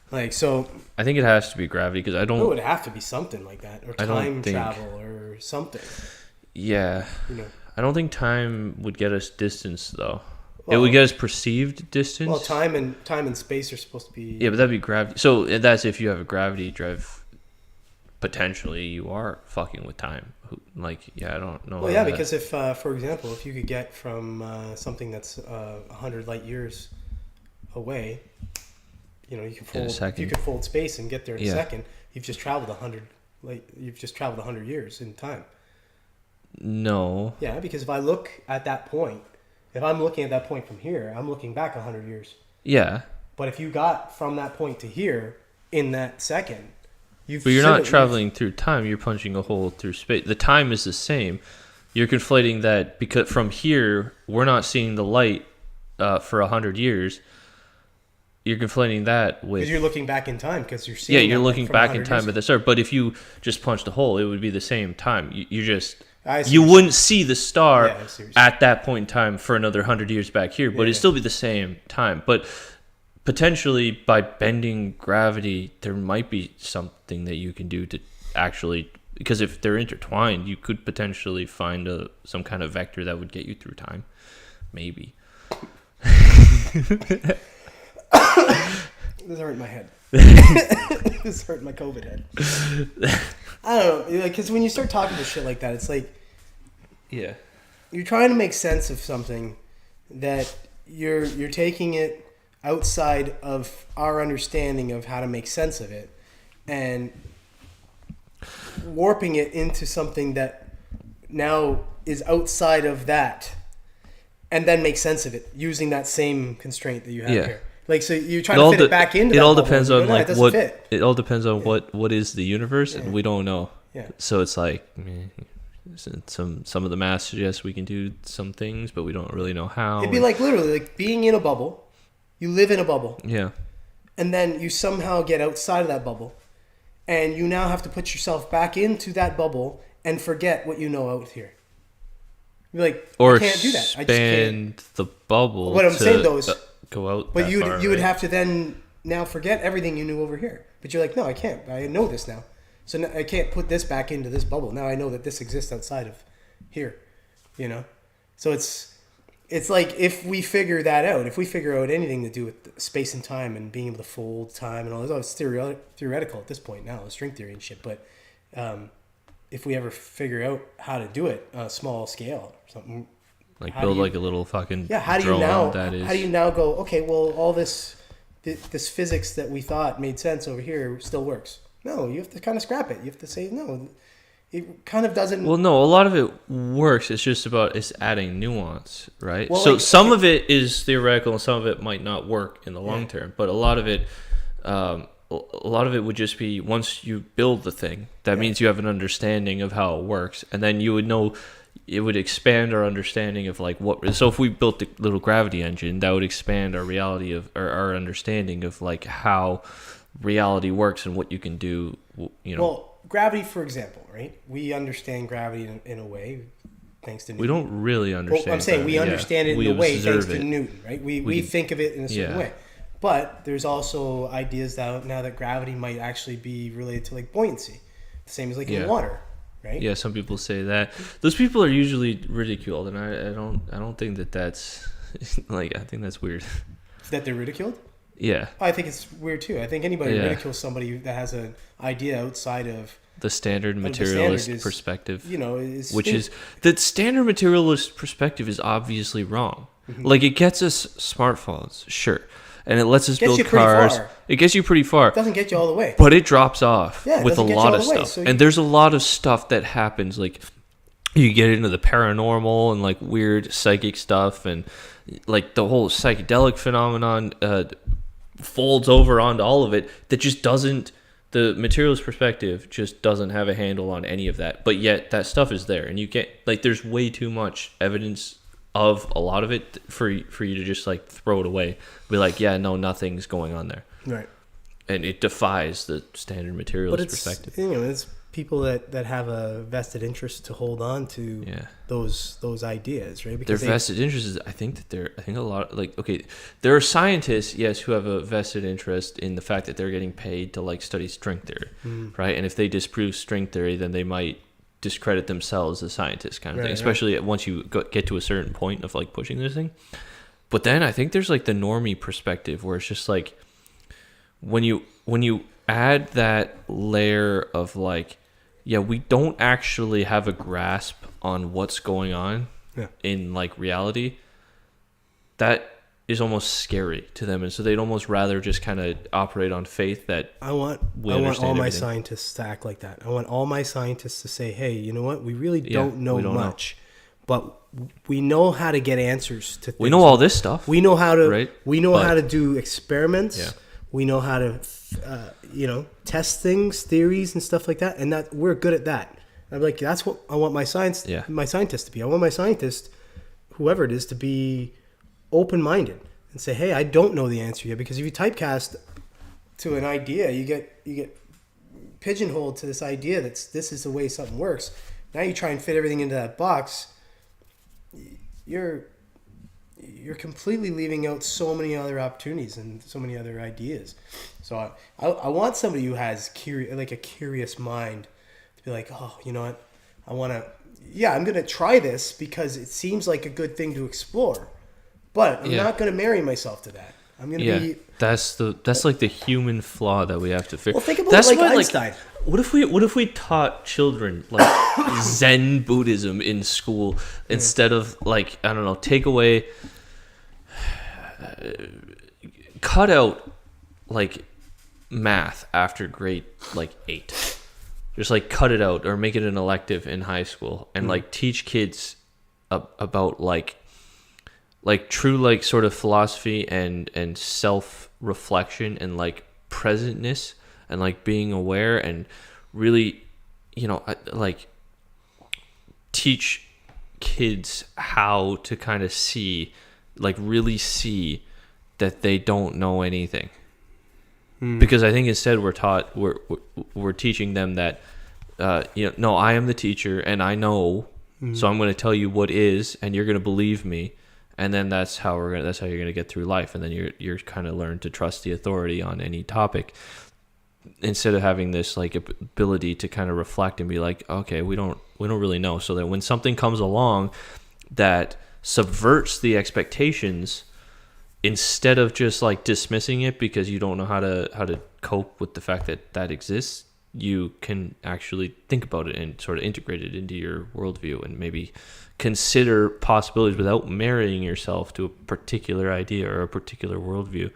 Like so, I think it has to be gravity because I don't. It would have to be something like that, or time travel, or something. Yeah. I don't think time would get us distance though. Well, it would get us perceived distance. Well, time and space are supposed to be. Yeah, but that'd be gravity. So that's if you have a gravity drive. Potentially, you are fucking with time. Like, I don't know. Well, yeah, because if, for example, if you could get from something that's 100 light years away, you could fold space and get there in a second. You've just traveled 100 years in time. No. Yeah, because if I look at that point. If I'm looking at that point from here, I'm looking back 100 years. Yeah. But if you got from that point to here in that second, but you're not traveling through time. You're punching a hole through space. The time is the same. You're conflating that because from here, we're not seeing the light for 100 years. You're conflating that with... Because you're looking back in time because you're seeing... Yeah, you're looking back in time at the start. But if you just punched a hole, it would be the same time. You wouldn't see the star at that point in time for another 100 years back here, but it'd still be the same time. But potentially by bending gravity, there might be something that you can do to actually, because if they're intertwined, you could potentially find some kind of vector that would get you through time. Maybe. This hurt my head. This hurt my COVID head. I don't know, because when you start talking about shit like that, it's like, yeah, you're trying to make sense of something that you're taking it outside of our understanding of how to make sense of it, and warping it into something that now is outside of that, and then make sense of it using that same constraint that you have here. Like, so you're trying to fit it back into. It all depends on like what. Fit. It all depends on what is the universe, and we don't know. Yeah. So it's like some of the math suggests we can do some things, but we don't really know how. It'd be like literally like being in a bubble. You live in a bubble. Yeah. And then you somehow get outside of that bubble, and you now have to put yourself back into that bubble and forget what you know out here. You're like, I can't do that. I just can't. The bubble. What I'm saying though is. Go out, but you would have to then now forget everything you knew over here. But you're like, no, I can't. I know this now, so I can't put this back into this bubble. Now I know that this exists outside of here, So it's like if we figure that out, if we figure out anything to do with space and time and being able to fold time and all this, it's theoretical at this point now, string theory and shit. But if we ever figure out how to do it on a small scale or something. Like build like a little fucking how do you now go, okay, well, all this physics that we thought made sense over here still works. No, you have to kind of scrap it. You have to say, no, it kind of doesn't. Well, no, a lot of it works. It's just about adding nuance, right? Well, so some of it is theoretical and some of it might not work in the long term. But a lot of it would just be once you build the thing, that means you have an understanding of how it works. And then you would know... It would expand our understanding of like what. So if we built the little gravity engine, that would expand our reality of or our understanding of like how reality works and what you can do. Well, gravity, for example, right? We understand gravity in a way, thanks to Newton. We don't really understand. Well, I'm saying we understand it in a way thanks to Newton, right? We think of it in a certain way. But there's also ideas now that gravity might actually be related to like buoyancy, the same as like in water. Right? Yeah, some people say that. Those people are usually ridiculed, and I don't think that's like I think that's weird. That they're ridiculed? Yeah. I think it's weird too. I think anybody ridicules somebody that has an idea outside of the standard materialist perspective. Which is that standard materialist perspective is obviously wrong. Mm-hmm. Like it gets us smartphones, sure. And it lets us build cars. It gets you pretty far. It doesn't get you all the way. But it drops off with a lot of stuff. And there's a lot of stuff that happens. Like you get into the paranormal and like weird psychic stuff, and like the whole psychedelic phenomenon folds over onto all of it. That just doesn't, the materialist perspective just doesn't have a handle on any of that. But yet that stuff is there, and you can't, like, there's way too much evidence of a lot of it for you to just like throw it away, be like, yeah, no, nothing's going on there, right? And it defies the standard materialist perspective. It's people that have a vested interest to hold on to those ideas, right? Because their vested interest is, I think a lot, like, okay, there are scientists, yes, who have a vested interest in the fact that they're getting paid to like study string theory, right? And if they disprove string theory, then they might discredit themselves as scientists, kind of thing, especially once you get to a certain point of like pushing this thing. But then I think there's like the normie perspective, where it's just like, when you add that layer of like, yeah, we don't actually have a grasp on what's going on in like reality, that is almost scary to them, and so they'd almost rather just kind of operate on faith that I want all my scientists to act like that. I want all my scientists to say, hey, you know what, we really don't know much, but we know how to get answers to things. We know all this stuff. We know how to how to do experiments. Yeah. We know how to test things, theories and stuff like that, and that we're good at that. I'm like, that's what I want my scientists to be. I want my scientist, whoever it is, to be open-minded and say, hey, I don't know the answer yet. Because if you typecast to an idea, you get pigeonholed to this idea that this is the way something works. Now you try and fit everything into that box. You're completely leaving out so many other opportunities and so many other ideas. So I want somebody who has a curious mind to be like, oh, you know what, I'm going to try this because it seems like a good thing to explore. But I'm not going to marry myself to that. I'm going to be... That's like the human flaw that we have to figure. Well, think about it like Einstein. What if we taught children like Zen Buddhism in school instead of like, I don't know, take away, cut out like math after grade like 8, just like cut it out, or make it an elective in high school, and like teach kids about like true like sort of philosophy and self-reflection and like presentness and like being aware, and really, like teach kids how to kind of really see that they don't know anything. Because I think instead we're teaching them that no, I am the teacher and I know, so I'm going to tell you what is, and you're going to believe me. And then that's how you're going to get through life. And then you're kind of learn to trust the authority on any topic, instead of having this like ability to kind of reflect and be like, okay, we don't really know. So that when something comes along that subverts the expectations, instead of just like dismissing it because you don't know how to cope with the fact that exists, you can actually think about it and sort of integrate it into your worldview, and maybe consider possibilities without marrying yourself to a particular idea or a particular worldview.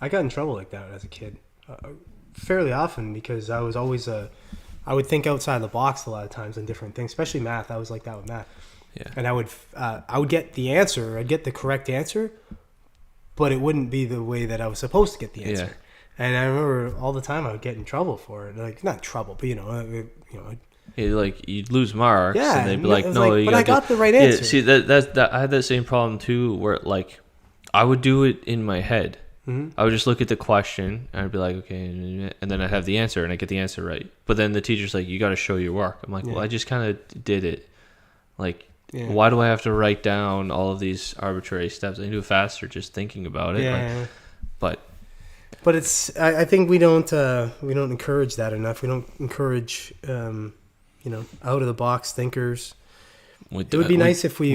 I got in trouble like that as a kid fairly often, because I was always I would think outside the box a lot of times on different things, especially math. I was like that with math. Yeah. And I would get the answer, I'd get the correct answer, but it wouldn't be the way that I was supposed to get the answer. Yeah. And I remember all the time I would get in trouble for it. Like, not trouble, but you'd lose marks, and they'd be like, "No, but I got the right answer." See, that I had that same problem too, where like I would do it in my head. I would just look at the question and I'd be like, okay, and then I'd have the answer and I'd get the answer right. But then the teacher's like, you got to show your work. I'm like, well, I just kind of did it. Like, why do I have to write down all of these arbitrary steps? I can do it faster just thinking about it. Yeah. But it's, I think we don't encourage that enough. We don't encourage, out of the box thinkers. It would be nice if we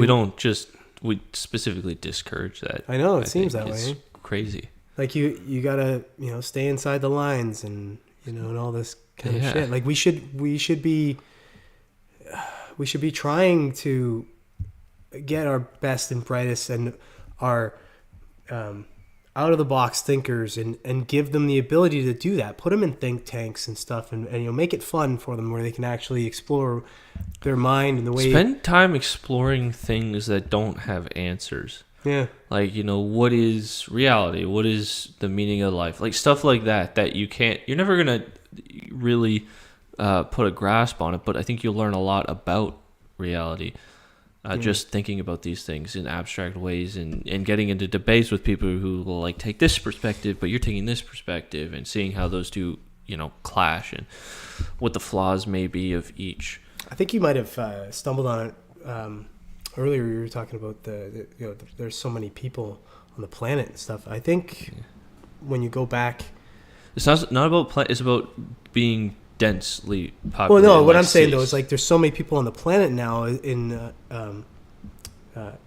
specifically discourage that. I know, it seems that way. It's crazy. Like you gotta, stay inside the lines and, and all this kind of shit. Like we should be trying to get our best and brightest and our out of the box thinkers and give them the ability to do that. Put them in think tanks and stuff, and make it fun for them where they can actually explore their mind and the way. Spend time exploring things that don't have answers. Yeah. Like, what is reality? What is the meaning of life? Like stuff like that you're never going to really put a grasp on it, but I think you'll learn a lot about reality. Just thinking about these things in abstract ways and getting into debates with people who will like take this perspective, but you're taking this perspective, and seeing how those two, clash and what the flaws may be of each. I think you might have stumbled on it earlier. You were talking about there's so many people on the planet and stuff. I think when you go back, it's not about it's about being densely populated. Well, no, what I'm saying though is like there's so many people on the planet now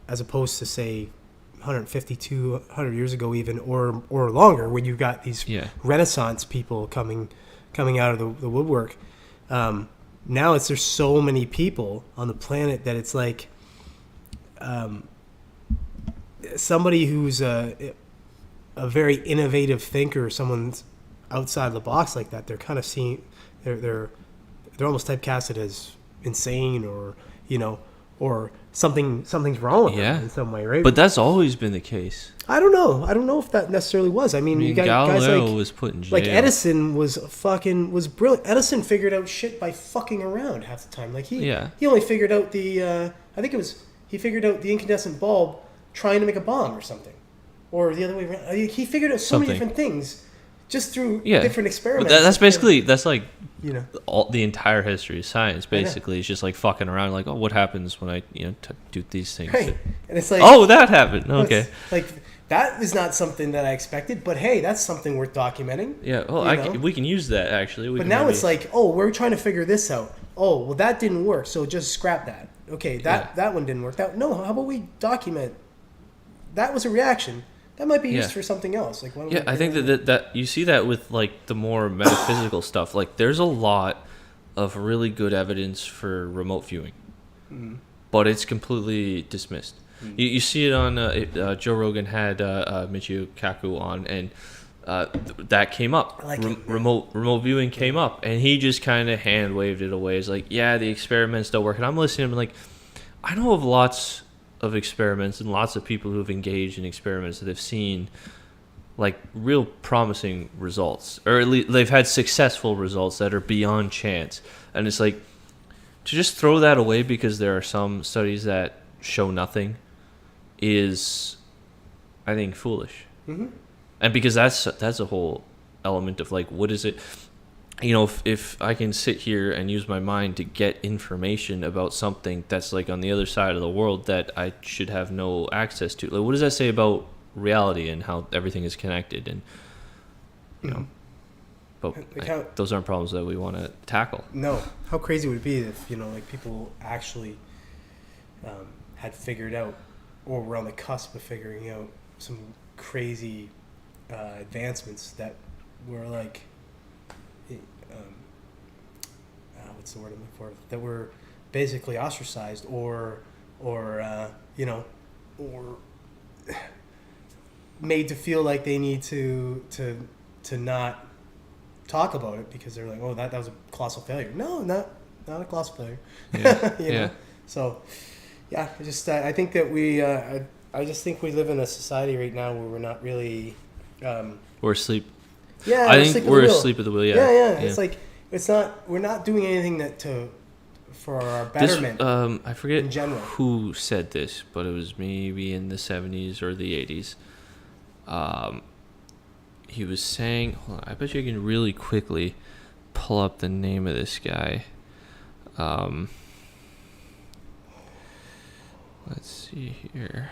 as opposed to say 150, 200 years ago even, or longer, when you got these Renaissance people coming out of the woodwork. Now there's so many people on the planet that it's like somebody who's a very innovative thinker, someone's outside of the box like that, they're kind of seen. They're almost typecasted as insane, or something's wrong with them in some way, right? But that's always been the case. I don't know if that necessarily was. I mean you got Galileo guys like, was put in jail. Like Edison was brilliant. Edison figured out shit by fucking around half the time. Like he only figured out he figured out the incandescent bulb trying to make a bomb or something, or the other way around. He figured out so many different things. Just through different experiments. But that's like all the entire history of science. Basically, it's just like fucking around. Like, what happens when I do these things? Right, and it's like, that happened. Okay, like that is not something that I expected. But hey, that's something worth documenting. Yeah, well, we can use that actually. But now it's like, we're trying to figure this out. Oh, well, that didn't work, so just scrap that. Okay, that one didn't work. How about we document? That was a reaction. That might be used for something else. Like, I think that you see that with like the more metaphysical stuff. Like, there's a lot of really good evidence for remote viewing, but it's completely dismissed. You see it on Joe Rogan had Michio Kaku on, and that came up. I like remote viewing came up, and he just kind of hand waved it away. It's like, the experiments don't work, and I'm listening. I'm like, I know of lots of experiments and lots of people who've engaged in experiments that have seen like real promising results, or at least they've had successful results that are beyond chance. And it's like, to just throw that away because there are some studies that show nothing is, I think, foolish. And because that's a whole element of like, what is it? If I can sit here and use my mind to get information about something that's like on the other side of the world that I should have no access to, like, what does that say about reality and how everything is connected? And but those aren't problems that we want to tackle. No, how crazy would it be if like people actually had figured out, or were on the cusp of figuring out some crazy advancements that were like. What's the word I'm looking for? That were basically ostracized, or made to feel like they need to not talk about it because they're like, that was a colossal failure. No, not a colossal failure. Yeah. So, I think that I just think we live in a society right now where we're not really. We're asleep. Yeah, I think we're asleep at the wheel. Yeah. It's like we're not doing anything for our betterment. I forget in general who said this, but it was maybe in the 70s or the 80s. He was saying, hold on, I bet you can really quickly pull up the name of this guy. Let's see here.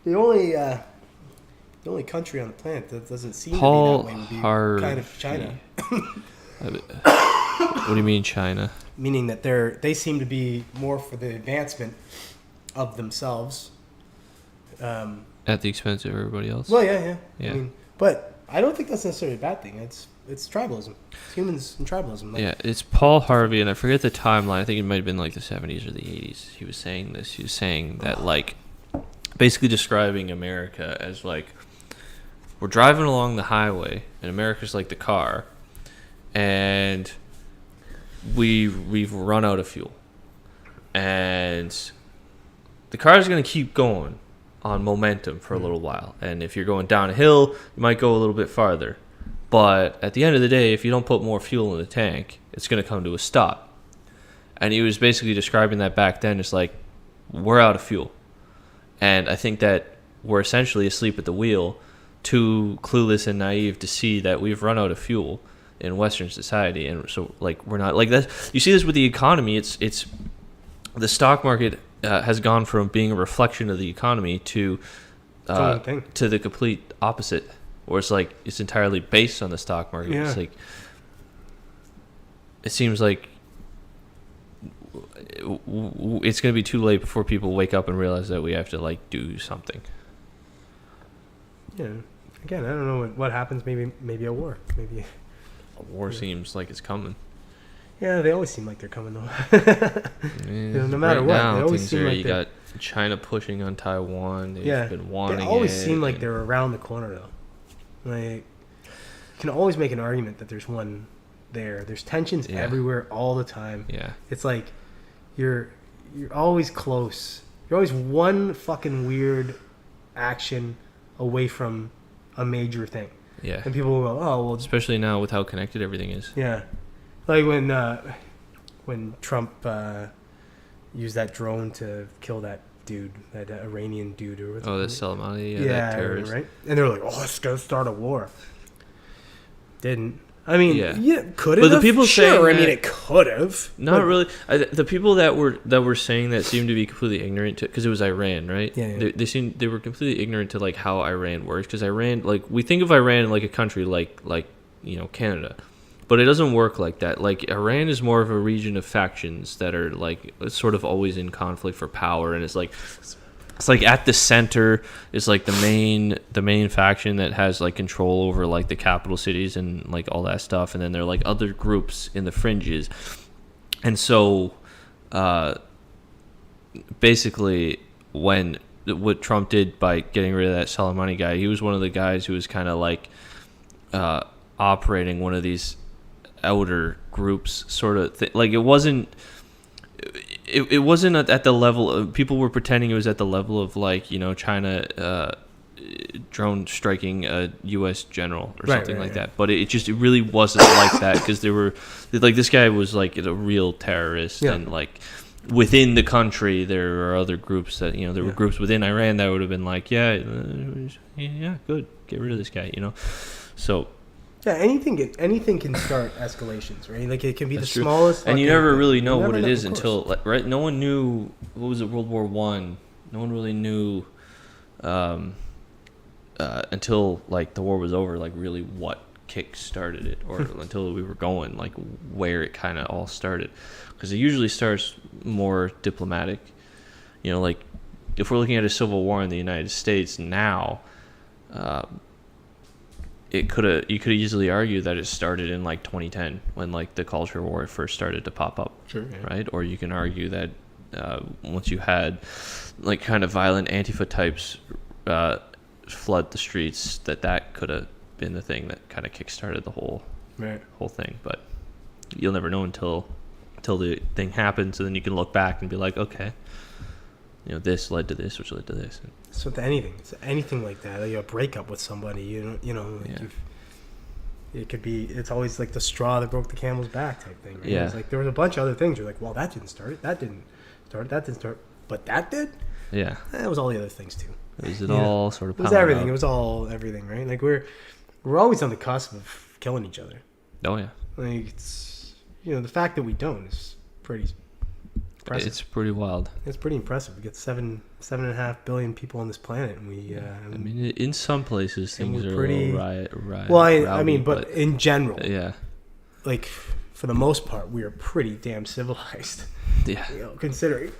The only country on the planet that doesn't seem Paul to be that way would be Harvey. kind of China. What do you mean China? Meaning that they seem to be more for the advancement of themselves. At the expense of everybody else? Well, yeah. I mean, but I don't think that's necessarily a bad thing. It's tribalism. It's humans and tribalism. Like, it's Paul Harvey, and I forget the timeline. I think it might have been like the 70s or the 80s. He was saying this. He was saying that, like, basically describing America as like we're driving along the highway, and America's like the car, and we've run out of fuel, and the car is going to keep going on momentum for a little while. And if you're going downhill, you might go a little bit farther. But at the end of the day, if you don't put more fuel in the tank, it's going to come to a stop. And he was basically describing that back then as like, we're out of fuel. And I think that we're essentially asleep at the wheel, too clueless and naive to see that we've run out of fuel in Western society. And so, like, we're not like that. You see this with the economy. It's the stock market has gone from being a reflection of the economy to the complete opposite, where it's like it's entirely based on the stock market. Yeah. It's like it seems like it's going to be too late before people wake up and realize that we have to like do something. Yeah. Again, I don't know what happens. Maybe a war. Maybe A war seems like it's coming. Yeah, they always seem like they're coming though. No matter what, now, they always seem like you got China pushing on Taiwan. They've been wanting it. They always seem like they're around the corner though. Like, you can always make an argument that there's one there. There's tensions everywhere all the time. Yeah, it's like you're always close. You're always one fucking weird action away from a major thing. Yeah, and people will go, oh well, especially now with how connected everything is. Yeah. Like when Trump used that drone to kill that dude, that Iranian dude, or what's the Soleimani, that terrorist, right? And they're like, "Oh, it's gonna start a war." Didn't. I mean, could have. But the people saying I mean, it could have. Not really. The people that were saying that seemed to be completely ignorant to, because it was Iran, right? Yeah. They were completely ignorant to like how Iran works, because Iran, like, we think of Iran like a country like Canada. But it doesn't work like that. Like, Iran is more of a region of factions that are like sort of always in conflict for power, and it's like at the center is like the main faction that has like control over like the capital cities and like all that stuff, and then there are like other groups in the fringes. And so basically what Trump did by getting rid of that Soleimani guy, he was one of the guys who was kind of like operating one of these outer groups sort of like it wasn't at the level of, people were pretending it was at the level of like, China drone striking a U.S. general or something like that, but it really wasn't like that, because there were like, this guy was like a real terrorist, and like within the country there are other groups that there were groups within Iran that would have been like good, get rid of this guy, so. Yeah, anything can start escalations, right? Like, it can be the smallest. And you never really know what it is until, right? No one knew, what was it, World War I? No one really knew until like the war was over, like really what kick started it, or until we were going, like where it kind of all started, because it usually starts more diplomatic. Like if we're looking at a civil war in the United States now. You could easily argue that it started in like 2010 when like the culture war first started to pop up, right? Or you can argue that once you had like kind of violent Antifa types flood the streets, that could have been the thing that kind of kickstarted the whole thing. But you'll never know until the thing happens, and then you can look back and be like, okay, this led to this, which led to this. So with anything like that, like a breakup with somebody, it could be. It's always like the straw that broke the camel's back type thing. Right? Yeah. It's like there was a bunch of other things. You're like, well, that didn't start it. That didn't start. That didn't start. But that did. Yeah. That was all the other things too. It all sort of. It was everything. Up. It was all everything, right? Like we're always on the cusp of killing each other. Oh yeah. Like it's the fact that we don't is pretty impressive. It's pretty wild. It's pretty impressive. We got 7.5 billion people on this planet, and we. I mean, in some places things are pretty riot. Well, I mean, but in general, yeah. Like for the most part, we are pretty damn civilized. Yeah. Considering.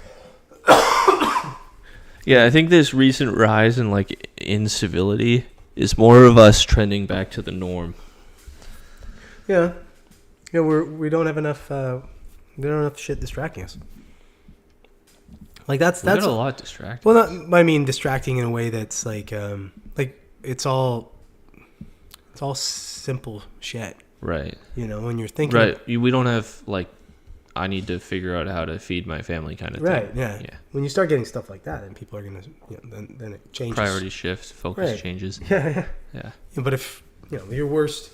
Yeah, I think this recent rise in like incivility is more of us trending back to the norm. Yeah, we don't have enough. We don't have enough shit distracting us. Like that's got a lot distracting. Well, I mean distracting in a way that's like it's all It's all simple shit. Right. You know, when you're thinking. Right. We don't have, like, I need to figure out how to feed my family kind of thing. Right, yeah. When you start getting stuff like that, then people are going to, then it changes. Priority shifts, focus changes. Yeah. Yeah. But if, your worst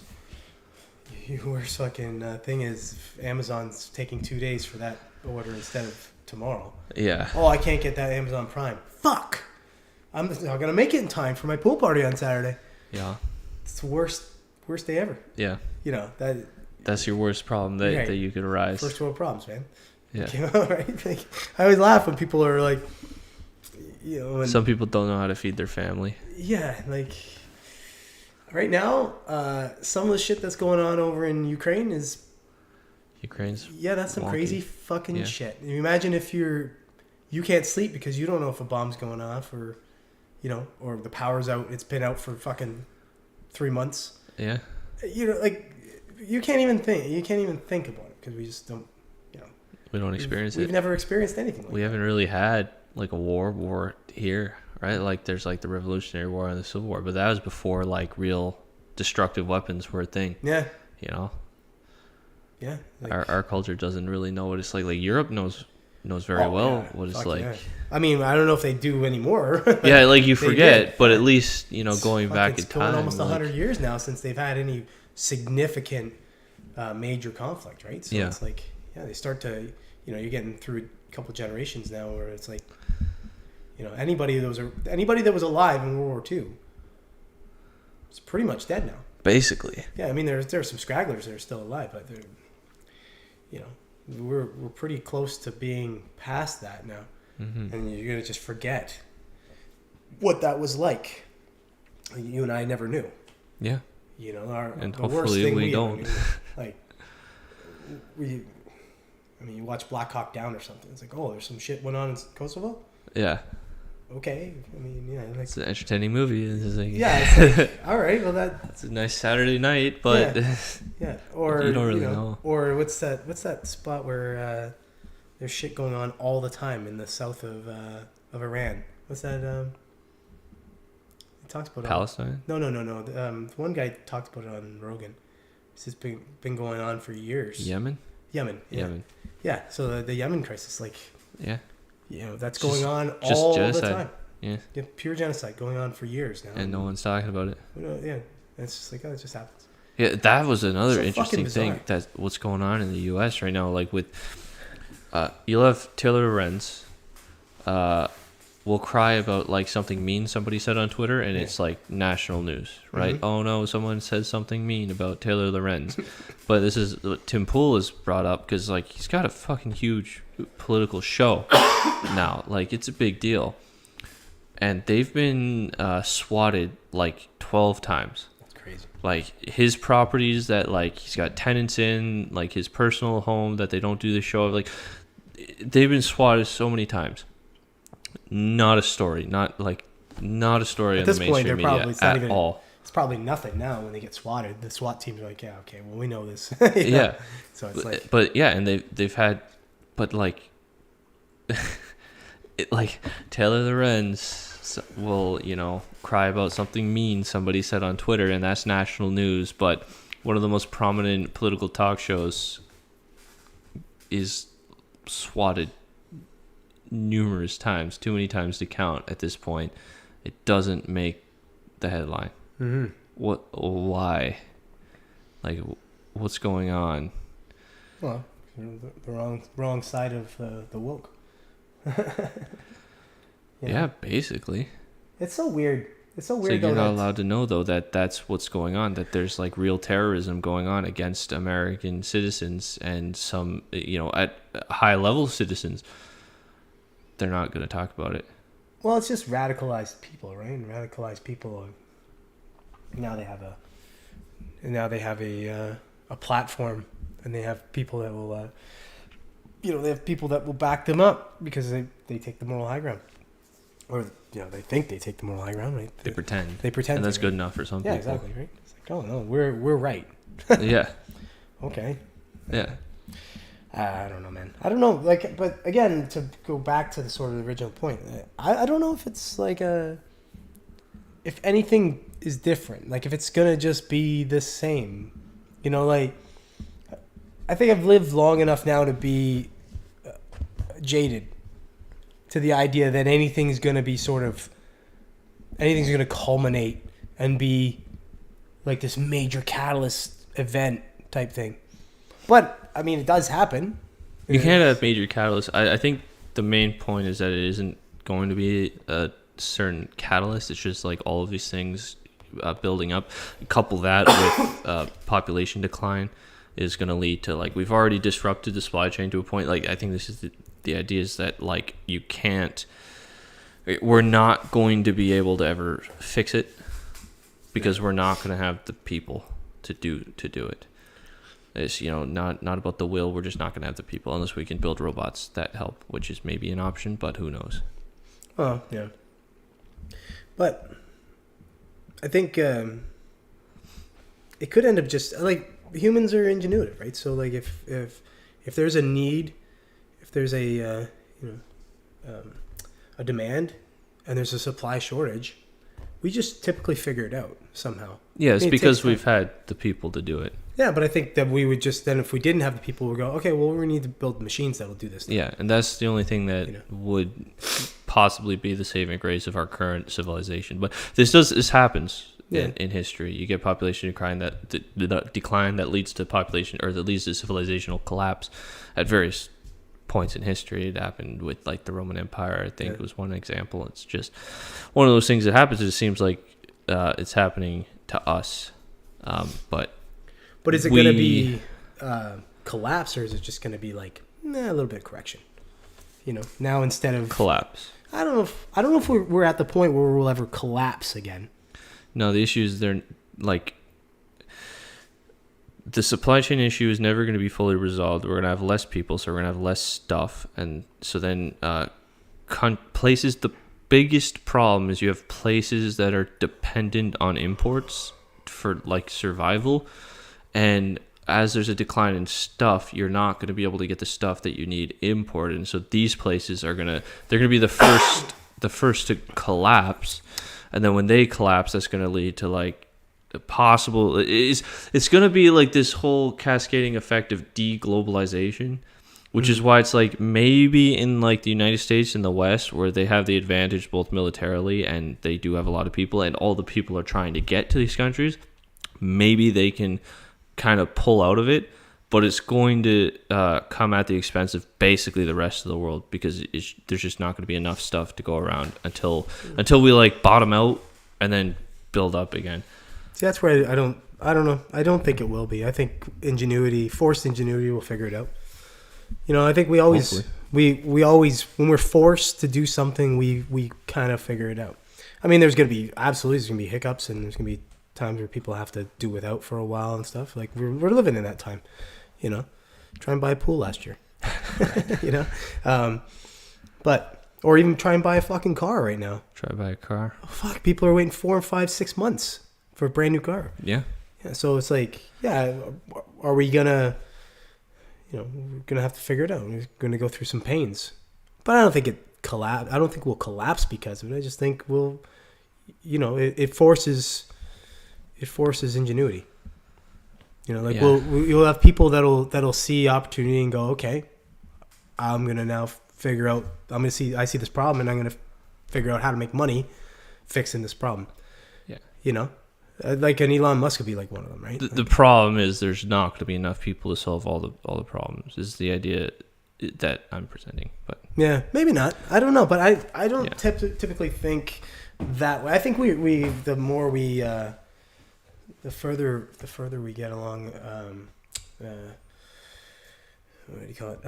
fucking thing is Amazon's taking 2 days for that order instead of tomorrow. Yeah. Oh, I can't get that Amazon Prime. Fuck! I'm not going to make it in time for my pool party on Saturday. Yeah. It's the worst day ever. Yeah. That's your worst problem that you could arise. First world problems, man. Yeah. Right? Like, I always laugh when people are like, some people don't know how to feed their family. Yeah, like right now, some of the shit that's going on over in Ukraine is that's some crazy fucking shit. Imagine if you can't sleep because you don't know if a bomb's going off or or the power's out. It's been out for fucking 3 months. Yeah. Like you can't even think about it because we just don't. We don't experience it. We've never experienced anything like that. We haven't really had like a war here, right? Like there's like the Revolutionary War and the Civil War, but that was before like real destructive weapons were a thing. Yeah. Yeah. Like, our culture doesn't really know what it's like. Like Europe knows very well what it's like. Yeah. I mean, I don't know if they do anymore. Yeah, like you forget, but at least going back in time. It's almost 100 years now since they've had any significant major conflict, right? So it's like, they start to, you're getting through a couple generations now where it's like, anybody that was alive in World War II is pretty much dead now. Basically. Yeah, I mean, there are some stragglers that are still alive, but they're, we're pretty close to being past that now. Mm-hmm. And you're gonna just forget what that was like. You and I never knew. Yeah. And the worst thing we don't. You watch Black Hawk Down or something. It's like, oh, there's some shit went on in Kosovo. Yeah. Okay. I mean, like, it's an entertaining movie. It's like, it's like, all right. Well, it's a nice Saturday night, but yeah. Or you don't really know. Or what's that spot where there's shit going on all the time in the south of Iran? What's that? He talks about Palestine. No. One guy talked about it on Rogan. It's just been going on for years. Yemen. Yeah. So the Yemen crisis, like. Yeah. That's going on all genocide. the time. Yeah. Pure genocide going on for years now. And no one's talking about it. Yeah. It's just like, it just happens. Yeah, that was another interesting thing. That what's going on in the U.S. right now, like with, you'll have Taylor Lorenz, will cry about like something mean somebody said on Twitter, and it's like national news, right? Mm-hmm. Oh no, someone said something mean about Taylor Lorenz. But this is what Tim Pool has brought up because like he's got a fucking huge political show now. Like it's a big deal, and they've been swatted like 12 times. That's crazy. Like his properties that like he's got tenants in, like his personal home that they don't do the show of, like they've been swatted so many times. Not a story on the mainstream media at all. It's probably nothing now when they get swatted. The SWAT teams are like, yeah, okay, well we know this. Yeah. So it's like, but yeah, and they've had, but like, like Taylor Lorenz will cry about something mean somebody said on Twitter, and that's national news. But one of the most prominent political talk shows is swatted numerous times, too many times to count at this point. It doesn't make the headline. Mm-hmm. Why? Like, what's going on? Well, the wrong side of the woke. Yeah, basically. It's so weird. So you're not allowed to know though that that's what's going on. That there's like real terrorism going on against American citizens and some, at high level citizens. They're not going to talk about it. Well, it's just radicalized people, right? And radicalized people. Now they have a platform, and they have people that will, back them up because they take the moral high ground, or they think they take the moral high ground, right? They pretend, and that's good enough for some people. Yeah, exactly, right? It's like, oh no, we're right. Yeah. Okay. Yeah. I don't know, man. I don't know. Like, but again, to go back to the sort of original point, I don't know if it's like if anything is different. Like if it's gonna just be the same, like I think I've lived long enough now to be jaded to the idea that anything's gonna culminate and be like this major catalyst event type thing. But I mean, it does happen. You can't have major catalysts. I think the main point is that it isn't going to be a certain catalyst. It's just like all of these things building up. Couple that with population decline is going to lead to, like, we've already disrupted the supply chain to a point. Like, I think this is the idea is that, like, we're not going to be able to ever fix it because we're not going to have the people to do it. It's, not about the will. We're just not going to have the people unless we can build robots that help, which is maybe an option, but who knows? Oh, yeah. But I think it could end up just like humans are ingenuitive, right? So like if there's a need, if there's a demand and there's a supply shortage, we just typically figure it out somehow. Yeah, it's because we've had the people to do it. Yeah, but I think that we would just then, if we didn't have the people, we'd go, okay, well, we need to build machines that'll do this. Yeah, and that's the only thing that would possibly be the saving grace of our current civilization. But this happens in history. You get population decline that leads to population, or that leads to civilizational collapse at various points in history. It happened with like the Roman Empire, I think was one example. It's just one of those things that happens. It seems like it's happening to us, But is it going to be collapse, or is it just going to be like a little bit of correction? Now instead of collapse. I don't know if we're at the point where we'll ever collapse again. No, the issue is they're like the supply chain issue is never going to be fully resolved. We're going to have less people, so we're going to have less stuff, and so then places. The biggest problem is you have places that are dependent on imports for like survival. And as there's a decline in stuff, you're not going to be able to get the stuff that you need imported. And so these places they're going to be the first to collapse. And then when they collapse, that's going to lead to like it's going to be like this whole cascading effect of deglobalization, which is why it's like maybe in like the United States and the West, where they have the advantage both militarily and they do have a lot of people and all the people are trying to get to these countries, maybe they can kind of pull out of it, but it's going to come at the expense of basically the rest of the world, because there's just not going to be enough stuff to go around until we like bottom out and then build up again. See, that's where I don't know. I don't think it will be. I think forced ingenuity will figure it out. I think we always when we're forced to do something, we kind of figure it out. I mean, there's going to be hiccups, and there's going to be times where people have to do without for a while and stuff. Like we're living in that time, try and buy a pool last year, or even try and buy a fucking car right now. Try to buy a car. Oh, fuck, people are waiting 4 and 5, 6 months for a brand new car. Yeah. So it's like, are we gonna, we're gonna have to figure it out. We're gonna go through some pains, but I don't think I don't think we'll collapse because of it. I just think we'll, it forces ingenuity. You'll have people that'll see opportunity and go, okay, I'm gonna now figure out. I see this problem, and I'm gonna figure out how to make money fixing this problem. Yeah. Like an Elon Musk would be like one of them, right? The problem is there's not going to be enough people to solve all the problems. Is the idea that I'm presenting, but yeah, maybe not. I don't know, but I don't typically think that way. I think we the more we the further we get along, what do you call it?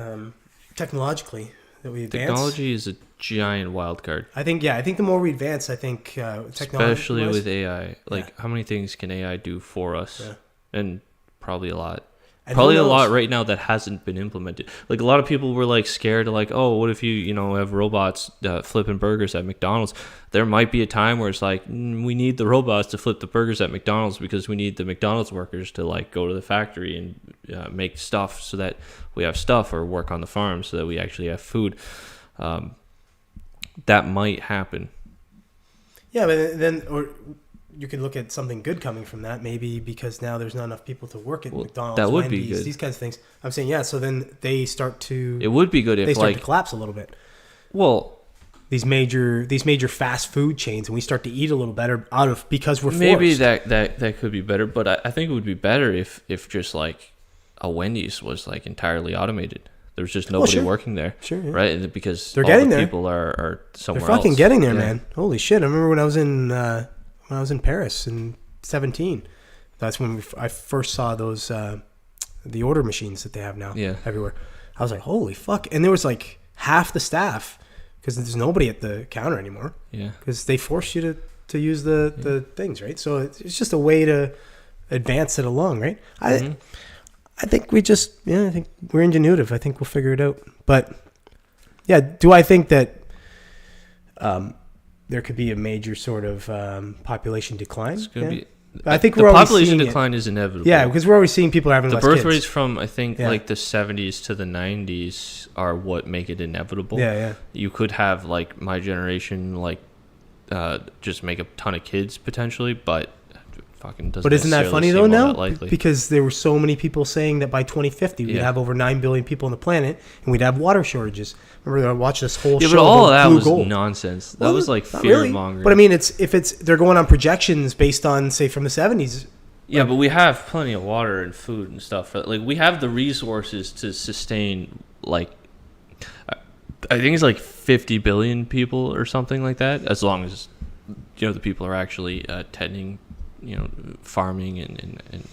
Technologically, that we advance. Technology is a giant wild card. I think the more we advance, I think technology, especially with AI. Like, how many things can AI do for us? Yeah. And probably a lot. And probably a lot right now that hasn't been implemented. Like, a lot of people were like scared of like, oh, what if you have robots flipping burgers at McDonald's? There might be a time where it's like, we need the robots to flip the burgers at McDonald's because we need the McDonald's workers to like go to the factory and make stuff so that we have stuff, or work on the farm so that we actually have food. That might happen. Yeah, but then you could look at something good coming from that, maybe because now there's not enough people to work at McDonald's, that would Wendy's, be good. these kinds of things. I'm saying, yeah. So then they start to. It would be good if they start like to collapse a little bit. Well, these major fast food chains, and we start to eat a little better because we're forced. maybe that could be better, but I think it would be better if just like a Wendy's was like entirely automated. There's just nobody working there, yeah. right? Because they're getting there. People are somewhere else. They're fucking getting there, man. Holy shit! I remember when I was in Paris in 2017. That's when I first saw those the order machines that they have now everywhere. I was like, holy fuck! And there was like half the staff because there's nobody at the counter anymore. Yeah, because they force you to use the things, right? So it's just a way to advance it along, right? I think I think we're ingenuitive. I think we'll figure it out. But yeah, do I think that there could be a major sort of population decline? It's gonna be. I think the population decline is inevitable. Yeah, because we're always seeing people having the less birth kids. rates from I think like the 70s to the 90s are what make it inevitable. Yeah. You could have like my generation like just make a ton of kids potentially, but fucking doesn't. But isn't that funny though now? Because there were so many people saying that by 2050 we'd have over 9 billion people on the planet and we'd have water shortages. Remember, I watched this whole show. Yeah, but all of that was gold. nonsense. That was like fear mongering. But I mean, they're going on projections based on say from the 70s. Yeah, but we have plenty of water and food and stuff. Like we have the resources to sustain like I think it's like 50 billion people or something like that. As long as the people are actually tending, farming and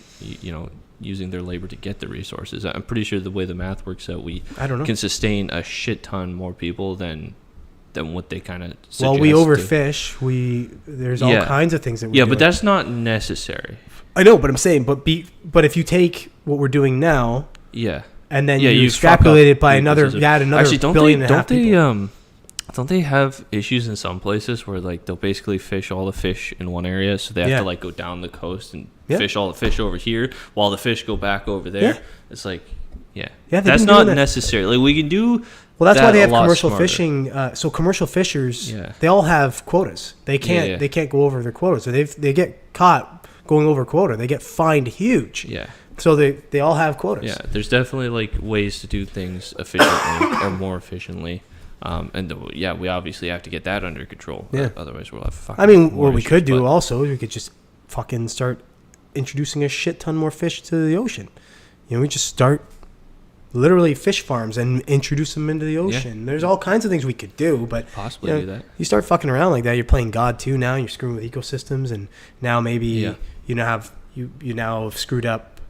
using their labor to get the resources. I'm pretty sure the way the math works out, we can sustain a shit ton more people than what they kind of suggest. Well, we overfish. There's all kinds of things that we do. Yeah, but that's not necessary. I know, but I'm saying, but if you take what we're doing now, and then you extrapolate it by another actually, billion and a half people. Don't they have issues in some places where like they'll basically fish all the fish in one area, so they have to like go down the coast and fish all the fish over here while the fish go back over there? It's like, that's not necessary. Like we can do. Well, that's why they have commercial fishing. So commercial fishers, they all have quotas. They can't go over their quotas. So they get caught going over quota. They get fined huge. Yeah. So they all have quotas. Yeah. There's definitely like ways to do things efficiently or more efficiently. We obviously have to get that under control. Yeah. Otherwise, we'll have fucking. I mean, what we could do also, we could just fucking start introducing a shit ton more fish to the ocean. We just start literally fish farms and introduce them into the ocean. There's all kinds of things we could do, but possibly do that. You start fucking around like that, you're playing God too. Now you're screwing with ecosystems, and now maybe you now have screwed up,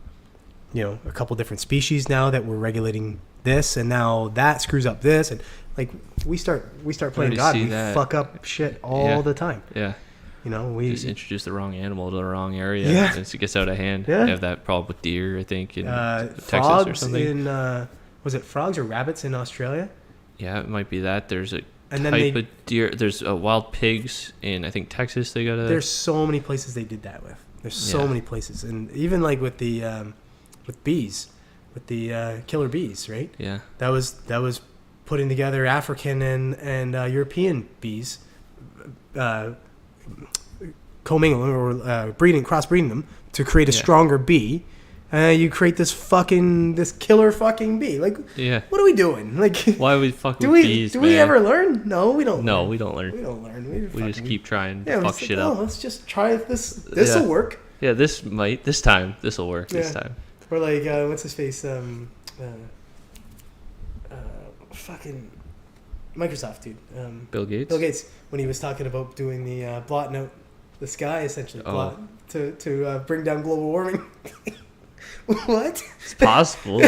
a couple different species now that we're regulating this, and now that screws up this, and like we start playing God, we fuck up shit all the time. Yeah. We just introduce the wrong animal to the wrong area. Yeah. It gets out of hand. Yeah. They have that problem with deer, I think, in Texas or something. Was it frogs or rabbits in Australia? Yeah, it might be that. There's a type of deer. There's wild pigs in, I think, Texas. There's so many places they did that with. There's so many places. And even like with the with bees, with the killer bees, right? Yeah. That was putting together African and European bees, commingling or crossbreeding them to create a stronger bee. You create this killer fucking bee. Like, what are we doing? Like, why are we fucking bees? Do we ever learn? No, we don't. No, we don't learn. We don't learn. We just keep trying to fuck shit up. Let's just try this. This will work. Yeah, this will work this time. Or like, what's his face? Fucking Microsoft dude. Bill Gates. Bill Gates, when he was talking about doing the blotting out the sky, essentially, to bring down global warming. What? It's possible.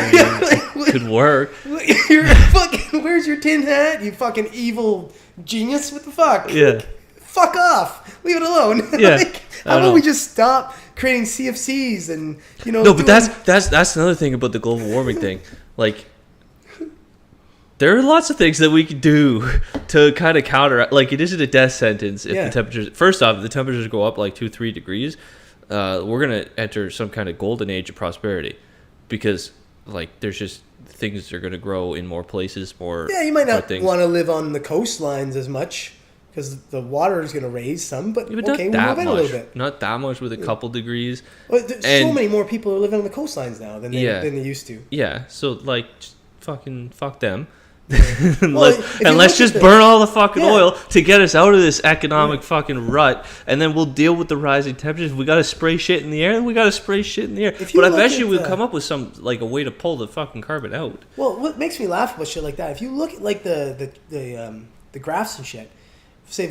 Could work. Where's your tin hat? You fucking evil genius! What the fuck? Yeah. Fuck off. Leave it alone. Yeah. How about we just stop creating CFCs and No, but that's another thing about the global warming thing. Like, there are lots of things that we can do to kind of counter. Like, it isn't a death sentence if the temperatures. First off, if the temperatures go up like 2-3 degrees, we're gonna enter some kind of golden age of prosperity, because like there's just things that are gonna grow in more places. You might not want to live on the coastlines as much. because the water is going to raise some, but Yeah, but okay, not we'll that move in much. a little bit. Not that much with a couple degrees. Well, so And- many more people are living on the coastlines now than they used to. Yeah, so like, just fuck them. Well, if you Let's look just at burn all the fucking Yeah. oil to get us out of this economic fucking rut, and then we'll deal with the rising temperatures. If we gotta spray shit in the air, then we gotta spray shit in the air. If you But I look bet at you we'll the- come up with some like a way to pull the fucking carbon out. Well, what makes me laugh about shit like that, if you look at like the graphs and shit, say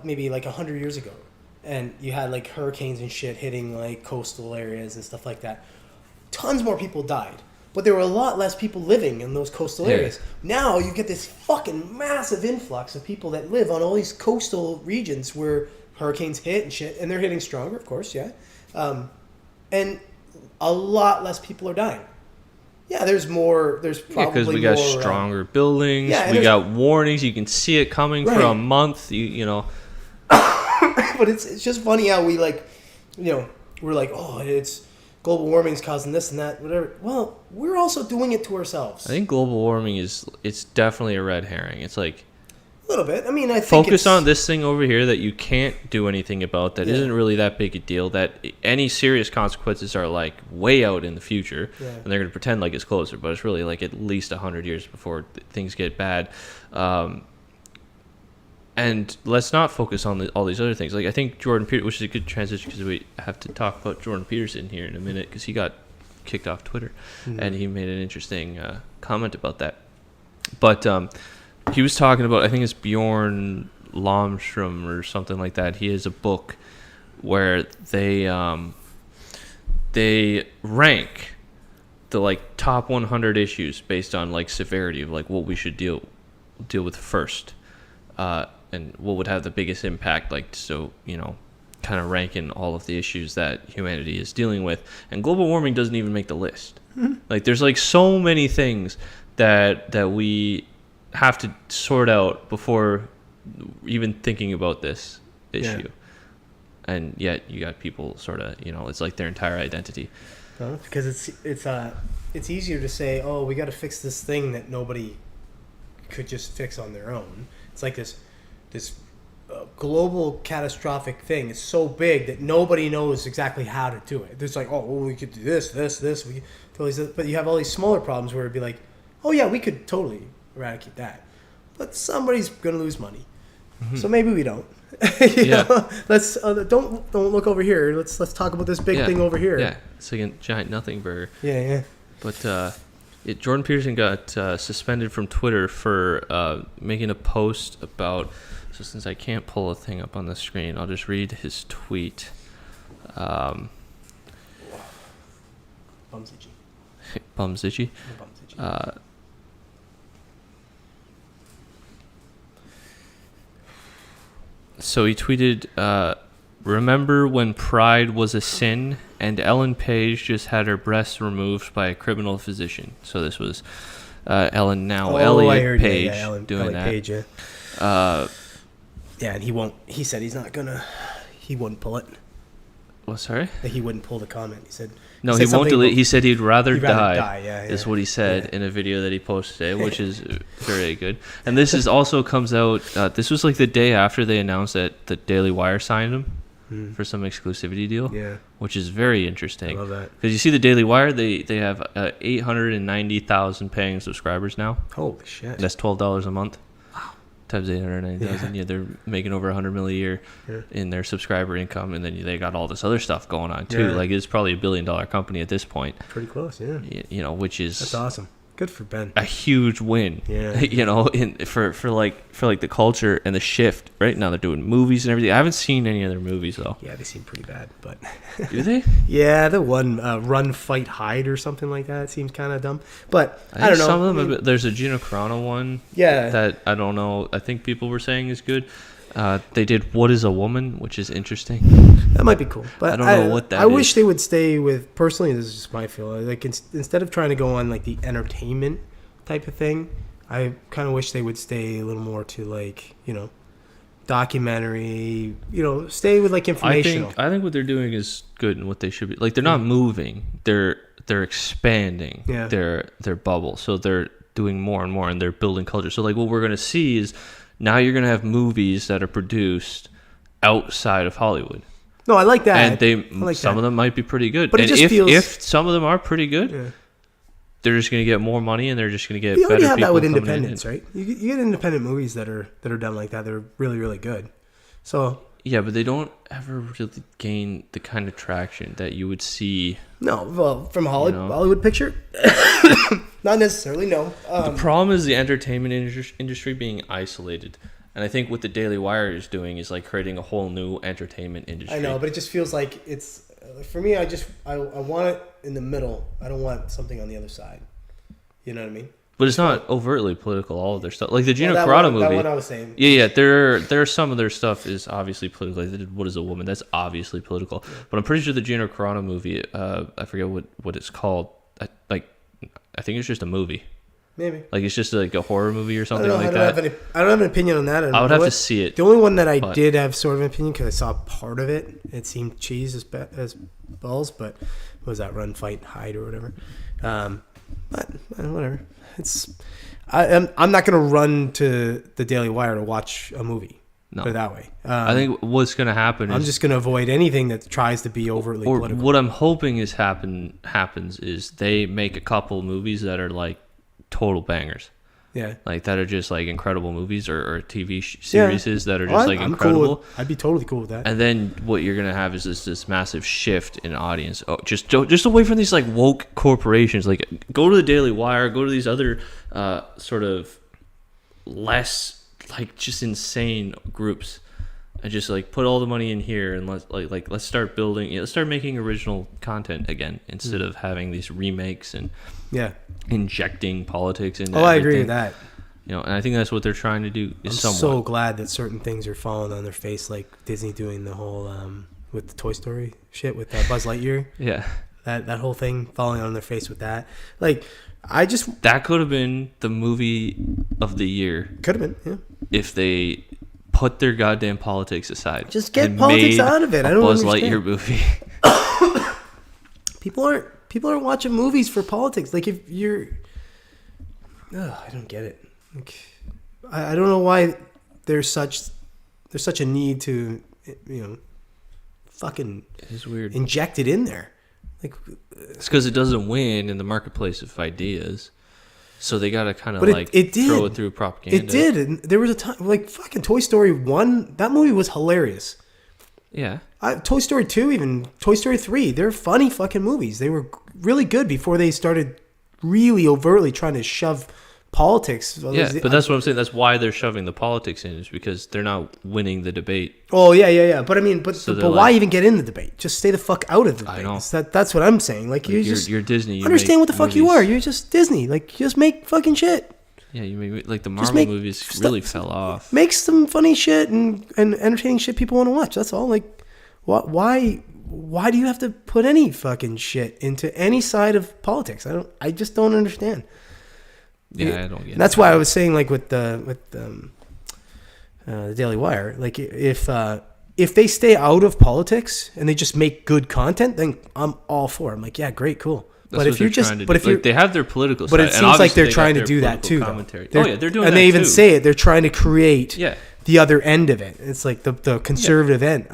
maybe like 100 years ago, and you had like hurricanes and shit hitting like coastal areas and stuff like that, tons more people died. But there were a lot less people living in those coastal areas. Now you get this fucking massive influx of people that live on all these coastal regions where hurricanes hit and shit, and they're hitting stronger, of course, yeah. And a lot less people are dying. Yeah, there's more. There's probably because we got more, stronger buildings. yeah, and we there's- got warnings. You can see it coming for Right. a month. You know. But it's just funny how we like, we're like, oh, it's global warming's causing this and that, whatever. Well, we're also doing it to ourselves. I think global warming it's definitely a red herring. It's like A little bit. I mean, I think focus on this thing over here that you can't do anything about. That isn't really that big a deal. That any serious consequences are like way out in the future, and they're going to pretend like it's closer, but it's really like at least 100 years before things get bad. And let's not focus on all these other things. Like I think Jordan Peterson, which is a good transition because we have to talk about Jordan Peterson here in a minute because he got kicked off Twitter, and he made an interesting comment about that. But he was talking about, I think it's Bjorn Lomstrom or something like that. He has a book where they rank the like top 100 issues based on like severity of like what we should deal with first. And what would have the biggest impact, like, so, kind of ranking all of the issues that humanity is dealing with. And global warming doesn't even make the list. Mm-hmm. Like, there's, like, so many things that we have to sort out before even thinking about this issue. Yeah. And yet you got people sort of, it's like their entire identity. Because it's easier to say, oh, we got to fix this thing that nobody could just fix on their own. It's like this global catastrophic thing. It's so big that nobody knows exactly how to do it. It's like, oh, well, we could do this. But you have all these smaller problems where it'd be like, oh yeah, we could totally eradicate that. But somebody's gonna lose money, so maybe we don't. Let's don't look over here. Let's talk about this big thing over here. Yeah, it's like a giant nothing burger. Yeah. But Jordan Peterson got suspended from Twitter for making a post about. So since I can't pull a thing up on the screen, I'll just read his tweet. Bums itchy. Bums itchy. So he tweeted, remember when pride was a sin and Ellen Page just had her breasts removed by a criminal physician? So this was Elliot Page doing that. Page, yeah, and he said he wouldn't pull it. Well, sorry? That he wouldn't pull the comment. He said no, he won't delete. He said he'd rather die. Yeah, is what he said in a video that he posted today, which is very good. And this is also comes out. This was like the day after they announced that the Daily Wire signed him for some exclusivity deal. Yeah, which is very interesting. I love that because you see the Daily Wire, they have 890,000 paying subscribers now. Holy shit! That's $12 a month. Times 890,000. Yeah, they're making over $100 million a year in their subscriber income, and then they got all this other stuff going on too. Like it's probably $1 billion company at this point. Pretty close, yeah. Which is that's awesome. Good for Ben. A huge win. Yeah. For the culture and the shift. Right now they're doing movies and everything. I haven't seen any other movies though. Yeah, they seem pretty bad, but do they? Yeah, the one Run, Fight, Hide or something like that seems kind of dumb. But I don't know. Some of them. There's a Gina Carano one. Yeah. That I don't know. I think people were saying is good. They did What is a Woman, which is interesting. That might be cool, but I don't know what that is. I wish they would stay with, personally, this is just my feel, like instead of trying to go on like the entertainment type of thing, I kind of wish they would stay a little more to like, documentary, stay with like informational. I think what they're doing is good and what they should be. Like they're not moving. They're expanding their bubble. So they're doing more and more and they're building culture. So like what we're going to see is Now you're gonna have movies that are produced outside of Hollywood. No, I like that. And some of them might be pretty good. But and it just feels, if some of them are pretty good, they're just gonna get more money and they're just gonna get better people. You already have that with coming independents, right? You get independent movies that are done like that. They're really, really good. So yeah, but they don't ever really gain the kind of traction that you would see. No, well, from a Hollywood picture, not necessarily. No. The problem is the entertainment industry being isolated, and I think what the Daily Wire is doing is like creating a whole new entertainment industry. I know, but it just feels like it's for me. I want it in the middle. I don't want something on the other side. You know what I mean? But it's not overtly political. All of their stuff, like the Gina Carano movie. That one I was saying. Yeah. There some of their stuff is obviously political. Like they did What Is a Woman? That's obviously political. Yeah. But I'm pretty sure the Gina Carano movie. I forget what it's called. I think it's just a movie. Maybe. Like it's just like a horror movie or something like that. I don't have an opinion on that. I would have to see it. The only one that I did have sort of an opinion because I saw part of it. It seemed cheese as balls, but what was that Run, Fight, Hide or whatever? But whatever. I'm not going to run to the Daily Wire to watch a movie. No. Put it that way. I think what's going to happen is... I'm just going to avoid anything that tries to be overtly political. What I'm hoping happens is they make a couple movies that are like total bangers. Yeah. Like that are just like incredible movies or TV series that are just like incredible. Cool I'd be totally cool with that. And then what you're going to have is this massive shift in audience. Oh, just away from these like woke corporations. Like go to the Daily Wire, go to these other sort of less like just insane groups. And just like put all the money in here and let's start building. Let's start making original content again instead of having these remakes and injecting politics into everything. I agree with that. You know, and I think that's what they're trying to do. I'm so glad that certain things are falling on their face, like Disney doing the whole with the Toy Story shit with Buzz Lightyear. Yeah, that whole thing falling on their face with that. Like, that could have been the movie of the year. Could have been, yeah. If they put their goddamn politics aside, just get politics out of it. I don't Buzz understand. Lightyear movie. People aren't watching movies for politics. Like if you're, I don't get it. Like, I don't know why there's such a need to, fucking it's weird. Inject it in there. Like it's because it doesn't win in the marketplace of ideas. So they gotta kind of throw it through propaganda. It did, and there was a time like fucking Toy Story 1. That movie was hilarious. Yeah. Toy Story 2, even Toy Story 3. They're funny fucking movies. They were really good before they started really overtly trying to shove politics. Yeah, but that's what I'm saying. That's why they're shoving the politics in, is because they're not winning the debate. Oh yeah. But I mean, but why even get in the debate? Just stay the fuck out of the debate. I know. That's what I'm saying. Like you're Disney. You understand what the fuck you are. You're just Disney. Like just make fucking shit. Yeah, you make like the Marvel movies really fell off. Make some funny shit and entertaining shit people want to watch. That's all. Like, why do you have to put any fucking shit into any side of politics? I just don't understand. Yeah, I don't get it. That's why I was saying, like with the Daily Wire, like if they stay out of politics and they just make good content, then I'm all for it. I'm like, yeah, great, cool. But if they have their political, but it seems like they're trying to do that too. They're doing, and they even say it. They're trying to create Yeah. the other end of it. It's like the conservative end.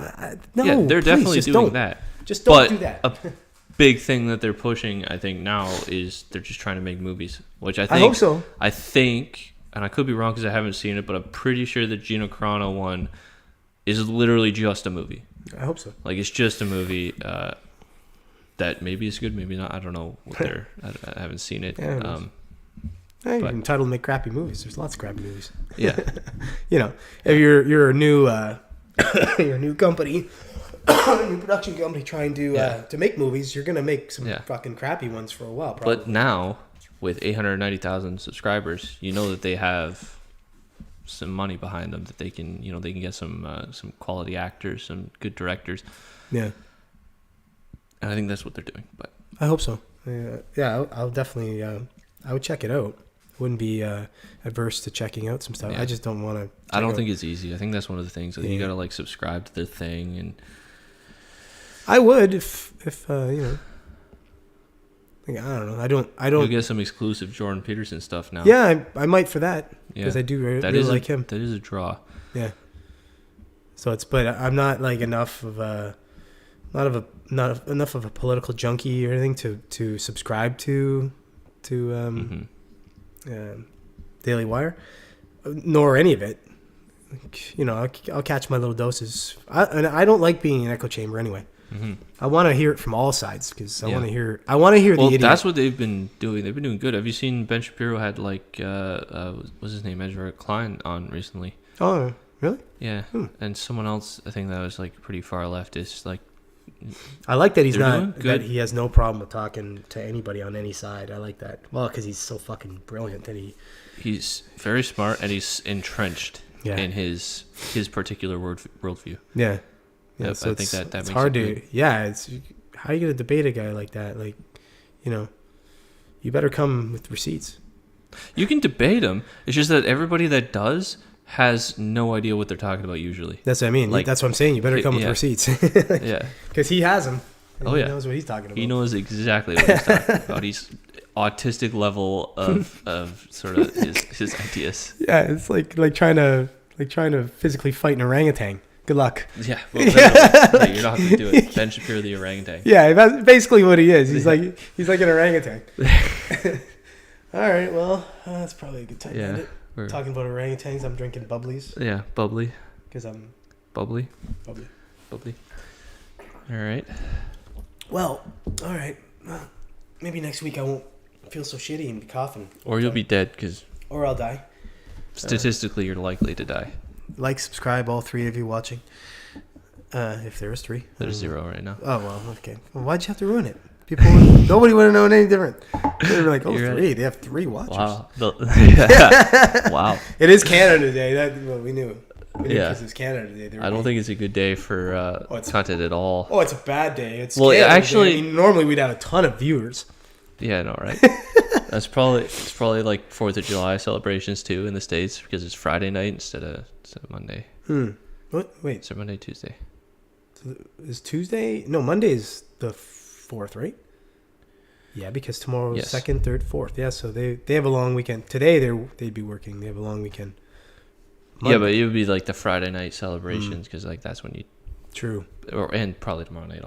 No, they're definitely doing that. Just don't do that. A big thing that they're pushing, I think, now is they're just trying to make movies, which I hope so. I think, and I could be wrong because I haven't seen it, but I'm pretty sure the Gina Carano one is literally just a movie. I hope so. Like it's just a movie that maybe is good, maybe not. I don't know what they're. I haven't seen it. Yeah, you're entitled to make crappy movies. There's lots of crappy movies. Yeah. If you're a new you're a new company, a new production company trying to make movies, you're gonna make some fucking crappy ones for a while. Probably. But now with 890,000 subscribers, you know that they have some money behind them that they can get some quality actors, some good directors. Yeah. And I think that's what they're doing. But I hope so. Yeah, I'll definitely. I would check it out. Wouldn't be adverse to checking out some stuff. Yeah. I just don't want to. I don't think it's easy. I think that's one of the things that you got to like subscribe to their thing, and I would if Like, I don't know. I You'll don't. get some exclusive Jordan Peterson stuff now. Yeah, I might for that because Yeah. I do That really is like him. That is a draw. Yeah. So but I'm not like enough of a not enough of a political junkie or anything to subscribe to Daily Wire, nor any of it. You know, I'll catch my little doses. And I don't like being in an echo chamber anyway. Mm-hmm. I want to hear it from all sides because I want to hear. the idiot. That's what they've been doing. They've been doing good. Have you seen Ben Shapiro had like what's his name, Ezra Klein on recently? Oh, really? Yeah, and someone else I think that was like pretty far leftist. Like, I like that he's they're doing not. good. That he has no problem with talking to anybody on any side. I like that. Well, because he's so fucking brilliant that he's very smart and he's entrenched in his particular worldview. Yeah. Yep, So I think that it's makes hard it to. good. Yeah, it's how you gonna debate a guy like that? Like, you know, you better come with receipts. You can debate him. It's just that everybody that does has no idea what they're talking about usually. That's what I mean. Like, that's what I'm saying. You better come with receipts. Yeah. Because he has them. Oh, he yeah. knows what he's talking about. He knows exactly what he's talking about. He's autistic level of sort of his ideas. Yeah, it's like trying to physically fight an orangutan. Good luck. Yeah, well, no, you're not going to do it. Ben Shapiro the orangutan. Yeah, that's basically what he is. He's like an orangutan. All right, well, that's probably a good time to end it. Talking about orangutans, I'm drinking bubblies. Yeah, bubbly. Because I'm bubbly. Bubbly. All right. Well, all right. Well, maybe next week I won't feel so shitty and be coughing. Or you'll be dead because or I'll die. Statistically, you're likely to die. Like, subscribe, all three of you watching. If there is three. There's 0 right now. Oh, well, okay. Well, why'd you have to ruin it? Nobody would have known any different. They'd be like, oh, You're 3. right. They have 3 watchers. Wow. Wow. It is Canada Day. We knew. Because it's Canada Day. I don't think it's a good day for content at all. Oh, it's a bad day. It's well, Canada actually, Day. I mean, normally we'd have a ton of viewers. Yeah, I know, right? It's probably like 4th of July celebrations too in the States because it's Friday night instead of Monday. What? Wait. So Monday, Tuesday. So is Tuesday? No, Monday is the 4th, right? Yeah, because tomorrow is 2nd, 3rd, 4th. Yeah, so they have a long weekend. Today they'd be working. They have a long weekend. Monday. Yeah, but it would be like the Friday night celebrations because like that's when you. True. And probably tomorrow night.